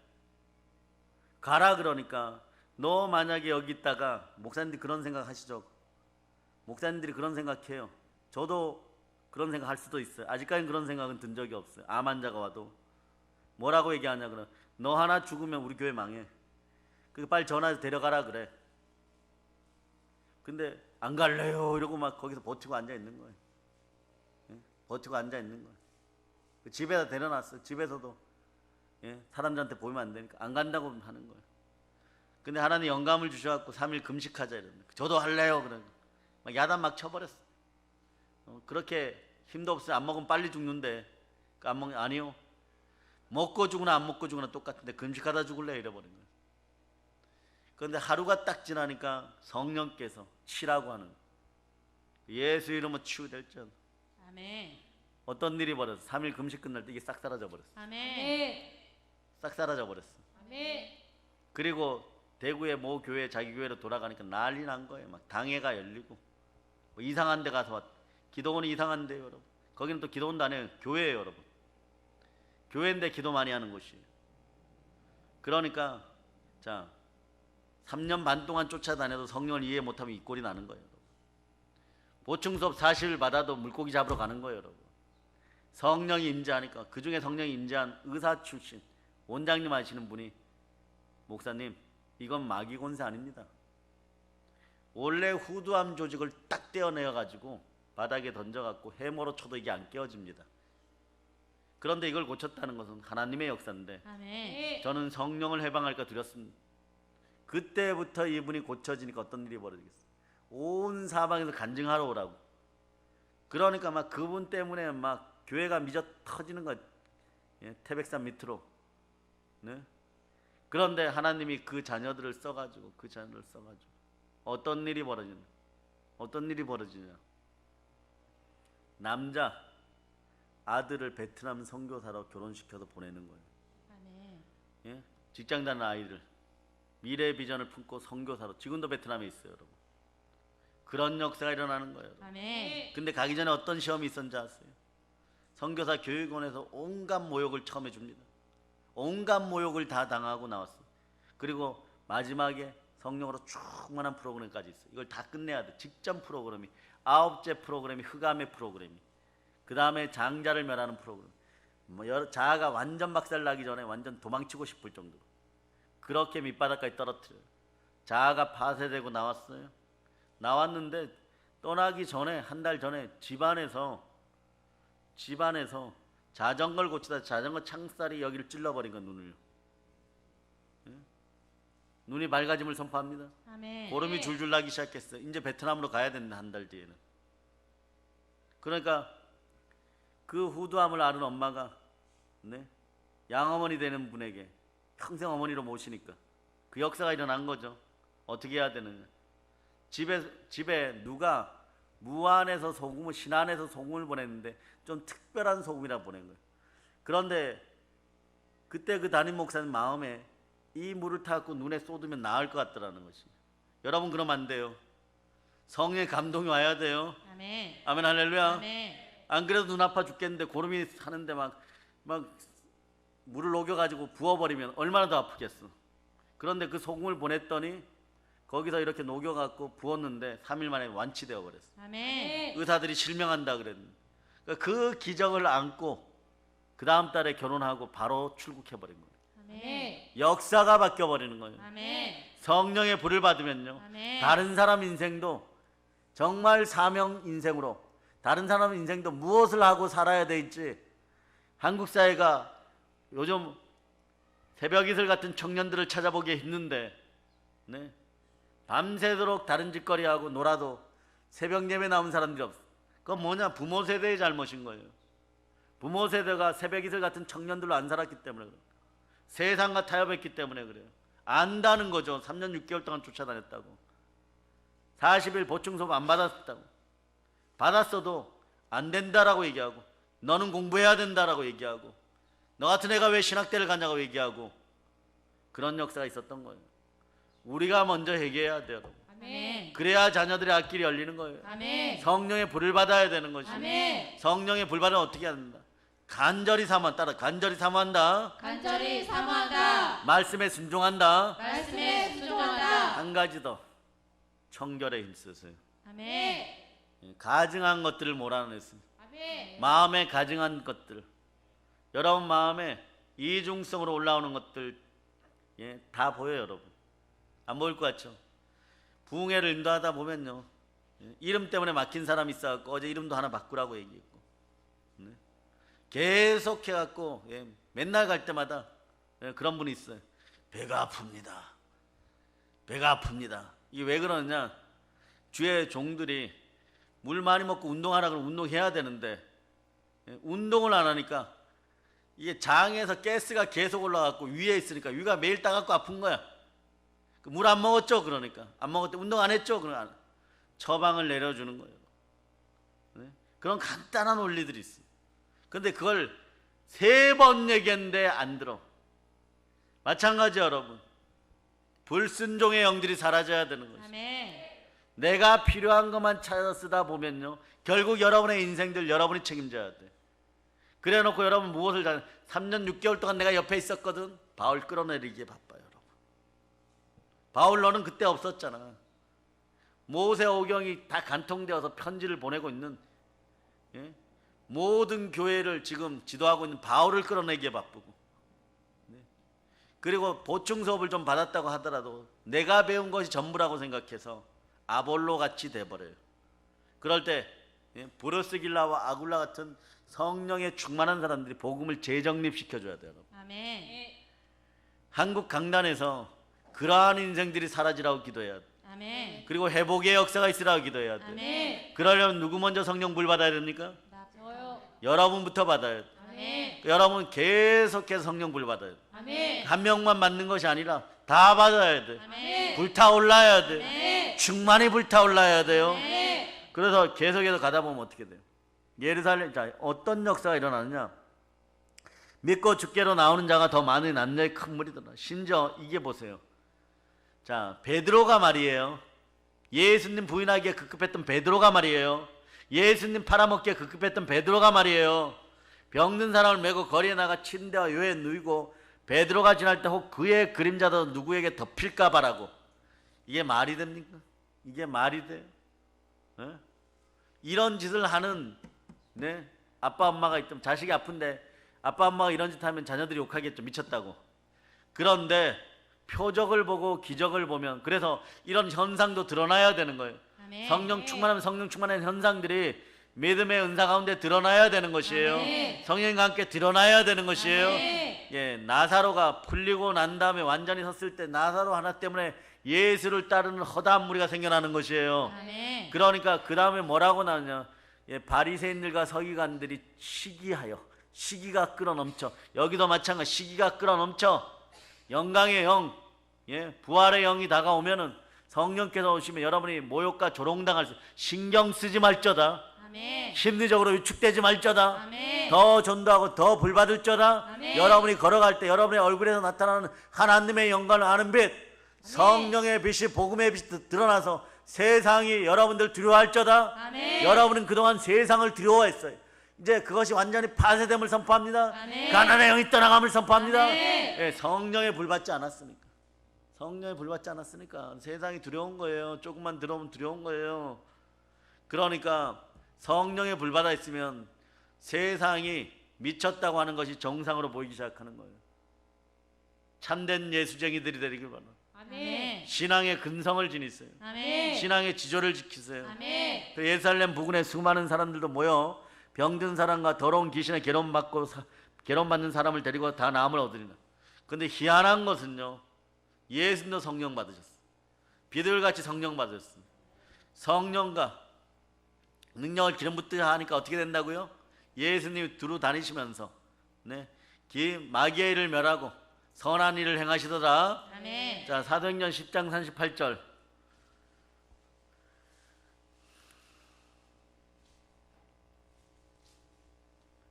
가라 그러니까 너 만약에 여기 있다가, 목사님들이 그런 생각 하시죠? 목사님들이 그런 생각해요. 저도 그런 생각 할 수도 있어요. 아직까지는 그런 생각은 든 적이 없어요. 암 환자가 와도 뭐라고 얘기하냐 그러면, 너 하나 죽으면 우리 교회 망해. 그러니까 빨리 전화해서 데려가라 그래. 근데 안 갈래요 이러고 막 거기서 버티고 앉아 있는 거예요. 예? 버티고 앉아 있는 거예요. 집에다 데려놨어요. 집에서도 예? 사람들한테 보이면 안 되니까 안 간다고 하는 거예요. 근데 하나님 영감을 주셔갖고 3일 금식하자 이러는 거예요. 저도 할래요 그러고 막 야단 막 쳐버렸어. 그렇게 힘도 없어요. 안 먹으면 빨리 죽는데 안 먹, 아니요, 먹고 죽으나 안 먹고 죽으나 똑같은데 금식하다 죽을래 이래버린 거예요. 그런데 하루가 딱 지나니까 성령께서 치라고 하는, 예수 이름으로 치유될지어다. 아멘. 어떤 일이 벌어졌어? 3일 금식 끝날 때 이게 싹 사라져 버렸어. 아멘. 싹 사라져 버렸어. 아멘. 그리고 대구의 모 교회, 자기 교회로 돌아가니까 난리 난 거예요. 막 당회가 열리고 뭐 이상한 데 가서 기도원이 이상한데요 여러분. 거기는 또 기도원도 아니에요, 교회예요 여러분. 교회인데 기도 많이 하는 곳이에요. 그러니까 자, 3년 반 동안 쫓아다녀도 성령을 이해 못하면 이 꼴이 나는 거예요 여러분. 보충 수업 40일 받아도 물고기 잡으러 가는 거예요 여러분. 성령이 임재하니까, 그 중에 성령이 임재한 의사 출신 원장님 하시는 분이, 목사님 이건 마귀 권세 아닙니다. 원래 후두암 조직을 딱 떼어내어 가지고 바닥에 던져갖고 해머로 쳐도 이게 안 깨어집니다. 그런데 이걸 고쳤다는 것은 하나님의 역사인데, 아멘. 저는 성령을 해방할까 두렵습니다. 그때부터 이분이 고쳐지니까 어떤 일이 벌어지겠어요? 온 사방에서 간증하러 오라고. 그러니까 막 그분 때문에 막 교회가 미져 터지는 거, 예, 태백산 밑으로. 네? 그런데 하나님이 그 자녀들을 써가지고, 어떤 일이 벌어지냐? 어떤 일이 벌어지냐? 남자 아들을 베트남 선교사로 결혼시켜서 보내는 거예요. 아멘. 예? 직장 다니는 아이를 미래 비전을 품고 선교사로, 지금도 베트남에 있어요 여러분. 그런 역사가 일어나는 거예요 여러분. 아멘. 근데 가기 전에 어떤 시험이 있었는지 아세요? 선교사 교육원에서 온갖 모욕을 처음 해줍니다. 온갖 모욕을 다 당하고 나왔어요. 그리고 마지막에 성령으로 충만한 프로그램까지 있어요. 이걸 다 끝내야 돼. 직전 프로그램이 9째 프로그램이 흑암의 프로그램이, 그 다음에 장자를 멸하는 프로그램, 자아가 완전 박살 나기 전에 완전 도망치고 싶을 정도로 그렇게 밑바닥까지 떨어뜨려요. 자아가 파쇄되고 나왔어요. 나왔는데 떠나기 전에, 한 달 전에 집안에서 자전거를 고치다 자전거 창살이 여기를 찔러버린 건 눈을요. 예? 눈이 맑아짐을 선포합니다. 아멘. 보름이 줄줄 나기 시작했어요. 이제 베트남으로 가야 된다, 한 달 뒤에는. 그러니까 그 후두암을 앓은 엄마가, 네? 양어머니 되는 분에게 평생 어머니로 모시니까 그 역사가 일어난 거죠. 어떻게 해야 되느냐? 집에 누가 무안에서 소금을, 신안에서 소금을 보냈는데 좀 특별한 소금이라 보낸 거예요. 그런데 그때 그 담임 목사님 마음에 이 물을 타고 눈에 쏟으면 나을 것 같더라는 것이. 여러분 그러면 안 돼요. 성령의 감동이 와야 돼요. 아멘. 아멘 할렐루야. 아멘. 안 그래도 눈 아파 죽겠는데 고름이 사는데 막 물을 녹여가지고 부어버리면 얼마나 더 아프겠어. 그런데 그 소금을 보냈더니 거기서 이렇게 녹여갖고 부었는데 3일 만에 완치되어 버렸어. 아멘. 의사들이 실명한다 그랬는데, 그 기적을 안고 그 다음 달에 결혼하고 바로 출국해버린 거예요. 아멘. 역사가 바뀌어버리는 거예요. 아멘. 성령의 불을 받으면요, 아멘. 다른 사람 인생도 정말 사명 인생으로, 다른 사람 인생도 무엇을 하고 살아야 될지. 한국 사회가 요즘 새벽 이슬 같은 청년들을 찾아보기 힘든데, 네? 밤새도록 다른 짓거리하고 놀아도 새벽 예배 나온 사람들이 없어. 그건 뭐냐? 부모 세대의 잘못인 거예요. 부모 세대가 새벽 이슬 같은 청년들로 안 살았기 때문에 그래요. 세상과 타협했기 때문에 그래요. 안다는 거죠. 3년 6개월 동안 쫓아다녔다고. 40일 보충수업 안 받았다고. 받았어도 안 된다라고 얘기하고, 너는 공부해야 된다라고 얘기하고, 너 같은 애가 왜 신학대를 가냐고 얘기하고 그런 역사가 있었던 거예요. 우리가 먼저 회개해야 돼요. 아멘. 그래야 자녀들의 앞길이 열리는 거예요. 아멘. 성령의 불을 받아야 되는 것이죠. 아멘. 성령의 불 받으면 어떻게 한다? 간절히 사모한다. 따라 간절히 사모한다. 간절히 사모한다. 말씀에 순종한다. 말씀에 순종한다. 한 가지 더, 청결에 힘쓰세요. 아멘. 가증한 것들을 몰아내세요. 아멘. 마음에 가증한 것들, 여러분 마음에 이중성으로 올라오는 것들, 다 보여요. 여러분 안 보일 것 같죠? 부흥회를 인도하다 보면요, 이름 때문에 막힌 사람이 있어갖고 어제 이름도 하나 바꾸라고 얘기했고, 계속 해갖고 맨날 갈 때마다 그런 분이 있어요. 배가 아픕니다. 배가 아픕니다. 이게 왜 그러냐? 주의 종들이 물 많이 먹고 운동하라 그러면 운동해야 되는데 운동을 안 하니까 이게 장에서 가스가 계속 올라가고 위에 있으니까 위가 매일 따갑고 아픈 거야. 물 안 먹었죠? 그러니까 안 먹었대. 운동 안 했죠? 그러니까 처방을 내려주는 거예요. 그런 간단한 원리들이 있어요. 근데 그걸 3번 얘기했는데 안 들어. 마찬가지 여러분, 불순종의 영들이 사라져야 되는 거죠. 아멘. 내가 필요한 것만 찾아 쓰다 보면요, 결국 여러분의 인생들 여러분이 책임져야 돼. 그래 놓고 여러분 무엇을 3년 6개월 동안 내가 옆에 있었거든. 바울 끌어내리기에 바빠요. 여러분 바울 너는 그때 없었잖아. 모세오경이 다 간통되어서 편지를 보내고 있는 모든 교회를 지금 지도하고 있는 바울을 끌어내기에 바쁘고, 그리고 보충 수업을 좀 받았다고 하더라도 내가 배운 것이 전부라고 생각해서 아볼로 같이 돼버려요. 그럴 때 브루스길라와 아굴라 같은 성령에 충만한 사람들이 복음을 재정립시켜줘야 돼요. 아멘. 한국 강단에서 그러한 인생들이 사라지라고 기도해야 돼. 아멘. 그리고 회복의 역사가 있으라고 기도해야 돼. 아멘. 그러려면 누구 먼저 성령 불 받아야 됩니까? 저요. 여러분부터 받아야 돼. 아멘. 여러분 계속해서 성령 불 받아야 돼. 아멘. 한 명만 받는 것이 아니라 다 받아야 돼. 아멘. 불타올라야 돼. 아멘. 충만히 불타올라야 돼요. 아멘. 그래서 계속해서 가다 보면 어떻게 돼요? 예루살렘, 자, 어떤 역사가 일어나느냐? 믿고 주께로 나오는 자가 더 많은 남녀의 큰 무리더라. 심지어 이게 보세요. 자, 베드로가 말이에요. 예수님 부인하기에 급급했던 베드로가 말이에요. 예수님 팔아먹기에 급급했던 베드로가 말이에요. 병든 사람을 메고 거리에 나가 침대와 요에 누이고 베드로가 지날 때 혹 그의 그림자도 누구에게 덮일까 봐라고. 이게 말이 됩니까? 이게 말이 돼요? 이런 짓을 하는 아빠 엄마가 있다면, 자식이 아픈데 아빠 엄마가 이런 짓 하면 자녀들이 욕하겠죠. 미쳤다고. 그런데 표적을 보고 기적을 보면, 그래서 이런 현상도 드러나야 되는 거예요. 아멘. 성령 충만하면 성령 충만한 현상들이 믿음의 은사 가운데 드러나야 되는 것이에요. 아멘. 성령과 함께 드러나야 되는 것이에요. 아멘. 나사로가 풀리고 난 다음에 완전히 섰을 때 나사로 하나 때문에 예수를 따르는 허다한 무리가 생겨나는 것이에요. 아멘. 그러니까 그 다음에 뭐라고 나오냐? 바리새인들과 서기관들이 시기하여, 시기가 끌어넘쳐. 여기도 마찬가지, 시기가 끌어넘쳐. 영광의 영, 부활의 영이 다가오면은 성령께서 오시면 여러분이 모욕과 조롱당할 수, 신경 쓰지 말저다. 아멘. 심리적으로 위축되지 말저다. 아멘. 더 전도하고 더 불받을저다. 아멘. 여러분이 걸어갈 때 여러분의 얼굴에서 나타나는 하나님의 영광을 아는 빛, 성령의 빛이, 복음의 빛이 드러나서 세상이 여러분들 두려워할저다. 아멘. 여러분은 그동안 세상을 두려워했어요. 이제 그것이 완전히 파쇄됨을 선포합니다. 아멘. 가난의 영이 떠나감을 선포합니다. 아멘. 성령에 불받지 않았으니까. 성령에 불받지 않았으니까 세상이 두려운 거예요. 조금만 들어오면 두려운 거예요. 그러니까 성령에 불받아 있으면 세상이 미쳤다고 하는 것이 정상으로 보이기 시작하는 거예요. 참된 예수쟁이들이 되기를 바랍니다. 아멘. 신앙의 근성을 지니세요. 아멘. 신앙의 지조를 지키세요. 아멘. 그 예루살렘 부근에 수많은 사람들도 모여 병든 사람과 더러운 귀신에 괴로움받는 사람을 데리고 다 나음을 얻으리라. 근데 희한한 것은요, 예수님도 성령 받으셨어요. 비둘같이 성령 받으셨어요. 성령과 능력을 기름 붓듯이 하니까 어떻게 된다고요? 예수님이 두루 다니시면서 마귀의 일을 멸하고 선한 일을 행하시더라. 아멘. 자, 사도행전 10장 38절.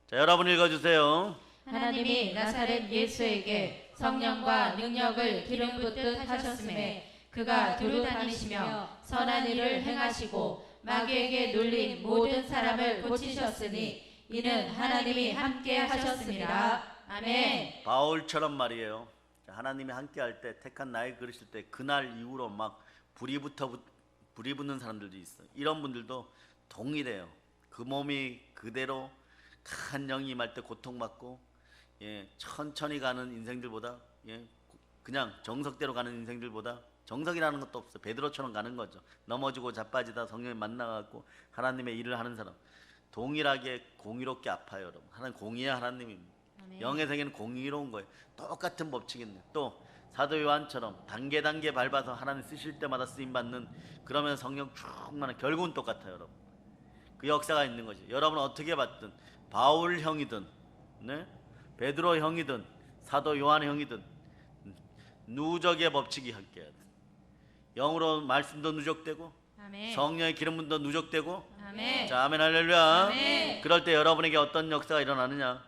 자, 여러분 읽어주세요. 하나님이 나사렛 예수에게 성령과 능력을 기름 붓듯 하셨음에 그가 두루 다니시며 선한 일을 행하시고 마귀에게 눌린 모든 사람을 고치셨으니 이는 하나님이 함께 하셨습니다. 아멘. 바울처럼 말이에요. 하나님이 함께 할 때 택한 나의 그르실 때 그날 이후로 막 불이 붙는 사람들도 있어요. 이런 분들도 동일해요. 그 몸이 그대로 큰 영이 임할 때 고통받고 천천히 가는 인생들보다 그냥 정석대로 가는 인생들보다 정석이라는 것도 없어. 베드로처럼 가는 거죠. 넘어지고 자빠지다 성령이 만나갖고 하나님의 일을 하는 사람 동일하게 공의롭게 아파요. 여러분 하나님 공의의 하나님입니다. 아멘. 영의 세계는 공의로운 거예요. 똑같은 법칙인데 또 사도 요한처럼 단계 밟아서 하나님 쓰실 때마다 쓰임받는 그러면 성령 충만한 결국은 똑같아요. 여러분 그 역사가 있는 거지. 여러분 어떻게 봤든 바울 형이든 베드로 형이든 사도 요한 형이든 누적의 법칙이 함께해야 돼. 영으로 말씀도 누적되고 아멘. 성령의 기름분도 누적되고. 아멘. 자, 아멘 할렐루야. 아멘. 그럴 때 여러분에게 어떤 역사가 일어나느냐?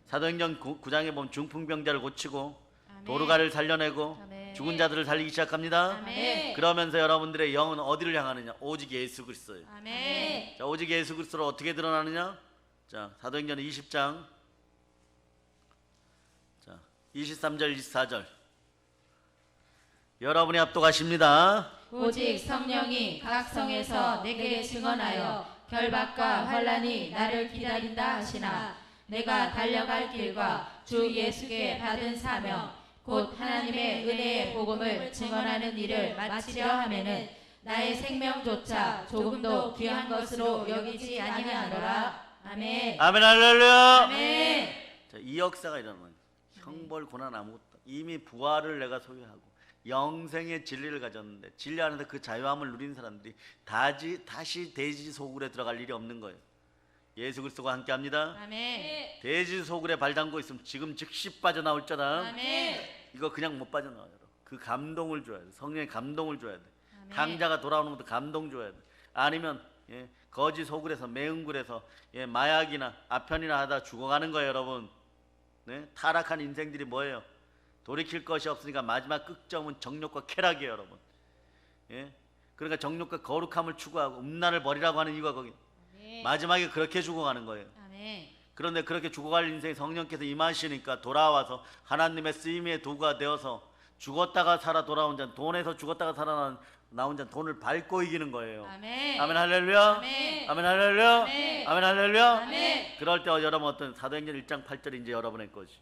사도행전 9장에 보면 중풍병자를 고치고 아멘. 도르가를 살려내고 아멘. 죽은 자들을 살리기 시작합니다. 아멘. 그러면서 여러분들의 영은 어디를 향하느냐? 오직 예수 그리스도예요. 아멘. 자, 오직 예수 그리스도로 어떻게 드러나느냐? 자, 사도행전 20장 자, 23절 24절 여러분이 압도하십니다. 오직 성령이 각 성에서 내게 증언하여 결박과 환난이 나를 기다린다 하시나 내가 달려갈 길과 주 예수께 받은 사명 곧 하나님의 은혜의 복음을 증언하는 일을 마치려 하면은 나의 생명조차 조금도 귀한 것으로 여기지 아니하노라. 아멘. 아멘 할렐루야. 아멘. 자, 이 역사가 일어나는 형벌 고난 아무것도 이미 부활을 내가 소유하고 영생의 진리를 가졌는데 진리 안에서 그 자유함을 누린 사람들이 다시 돼지 소굴에 들어갈 일이 없는 거예요. 예수 그리스도가 함께합니다. 아멘. 돼지 소굴에 발 담고 있으면 지금 즉시 빠져나올 자다. 아멘. 이거 그냥 못 빠져나와요. 그 감동을 줘야 돼. 성령의 감동을 줘야 돼. 아멘. 강자가 돌아오는 것도 감동 줘야 돼. 아니면 거지 소굴에서 매응굴에서 마약이나 아편이나 하다 죽어가는 거예요. 여러분 타락한 인생들이 뭐예요? 돌이킬 것이 없으니까 마지막 끝점은 정욕과 쾌락이에요. 여러분 그러니까 정욕과 거룩함을 추구하고 음란을 버리라고 하는 이유가 거기 마지막에 그렇게 죽어가는 거예요. 아멘. 그런데 그렇게 죽어갈 인생에 성령께서 임하시니까 돌아와서 하나님의 쓰임의 도구가 되어서 죽었다가 살아 돌아온 자는 돈에서 죽었다가 살아 나온 자는 돈을 밟고 이기는 거예요. 아멘. 아멘 할렐루야. 아멘. 아멘 할렐루야. 아멘. 아멘 할렐루야. 아멘. 그럴 때 여러분 어떤 사도행전 1장 8절 이제 여러분의 것이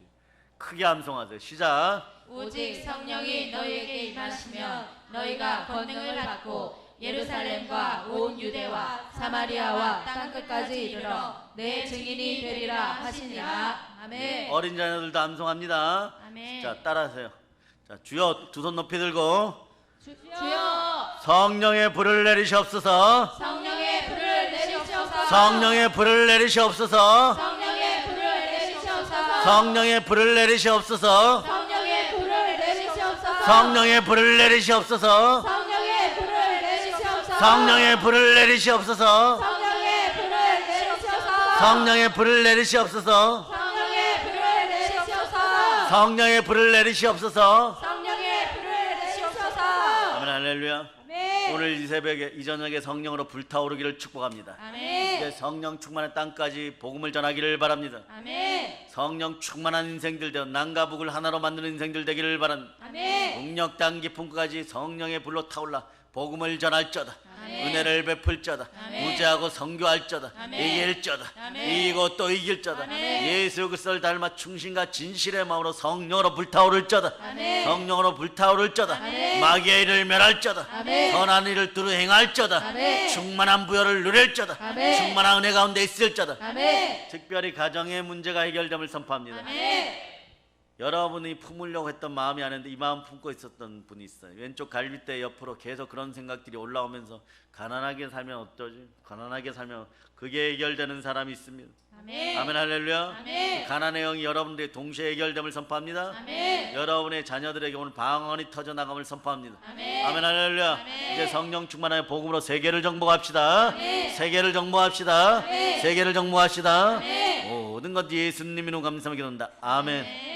크게 암송하세요. 시작. 오직 성령이 너희에게 임하시면 너희가 권능을 받고 예루살렘과 온 유대와 사마리아와 땅끝까지 이르러 내 증인이 되리라 하시니라. 아멘. 어린 자녀들도 암송합니다. 아멘. 자 따라하세요. 자 주여 두 손 높이 들고 주여 성령의 불을 내리시옵소서. 성령의 불을 내리시옵소서. 성령의 불을 내리시옵소서. 성령의 불을 내리시옵소서. 성령의 불을 내리시옵소서. 성령의 불을 내리시옵소서. 성령의 불을 내리시옵소서. 성령의 불을 내리시옵소서. 성령의 불을 내리시옵소서. 성령의 불을 내리시옵소서. 성령의 불을 내리시옵소서. 성령의 불을 내리시옵소서. 성령의 불을 내리시옵소서. 성령의 불을 내리시옵소서. 아멘 할렐루야. 아멘. 오늘 이 새벽에 이 저녁에 성령으로 불타오르기를 축복합니다. 아멘. 이제 성령 충만한 땅까지 복음을 전하기를 바랍니다. 아멘. 성령 충만한 인생들 되어 남과 북을 하나로 만드는 인생들 되기를 바랍니다. 아멘. 능력 땅 깊은 곳까지 성령의 불로 타올라 복음을 전할저다. 아멘. 은혜를 베풀저다. 아멘. 무죄하고 성교할저다. 아멘. 이길저다. 아멘. 이기고 또 이길저다. 아멘. 예수 그리스도를 닮아 충신과 진실의 마음으로 성령으로 불타오를저다. 아멘. 성령으로 불타오를저다. 아멘. 마귀의 일을 멸할저다. 아멘. 선한 일을 두루 행할저다. 아멘. 충만한 부여를 누릴저다. 아멘. 충만한 은혜 가운데 있을저다. 아멘. 특별히 가정의 문제가 해결됨을 선포합니다. 아멘. 여러분이 품으려고 했던 마음이 아닌데 이 마음 품고 있었던 분이 있어요. 왼쪽 갈비뼈 옆으로 계속 그런 생각들이 올라오면서 가난하게 살면 어떠지? 가난하게 살면 그게 해결되는 사람이 있습니다. 아멘. 아멘 할렐루야. 아멘. 가난의 영이 여러분들의 동시에 해결됨을 선포합니다. 아멘. 여러분의 자녀들에게 오늘 방언이 터져나감을 선포합니다. 아멘. 아멘 할렐루야. 아멘. 이제 성령 충만하여 복음으로 세계를 정복합시다. 아멘. 세계를 정복합시다. 아멘. 세계를 정복합시다. 아멘. 오 모든 것 예수님으로 감사하며 기도한다. 아멘.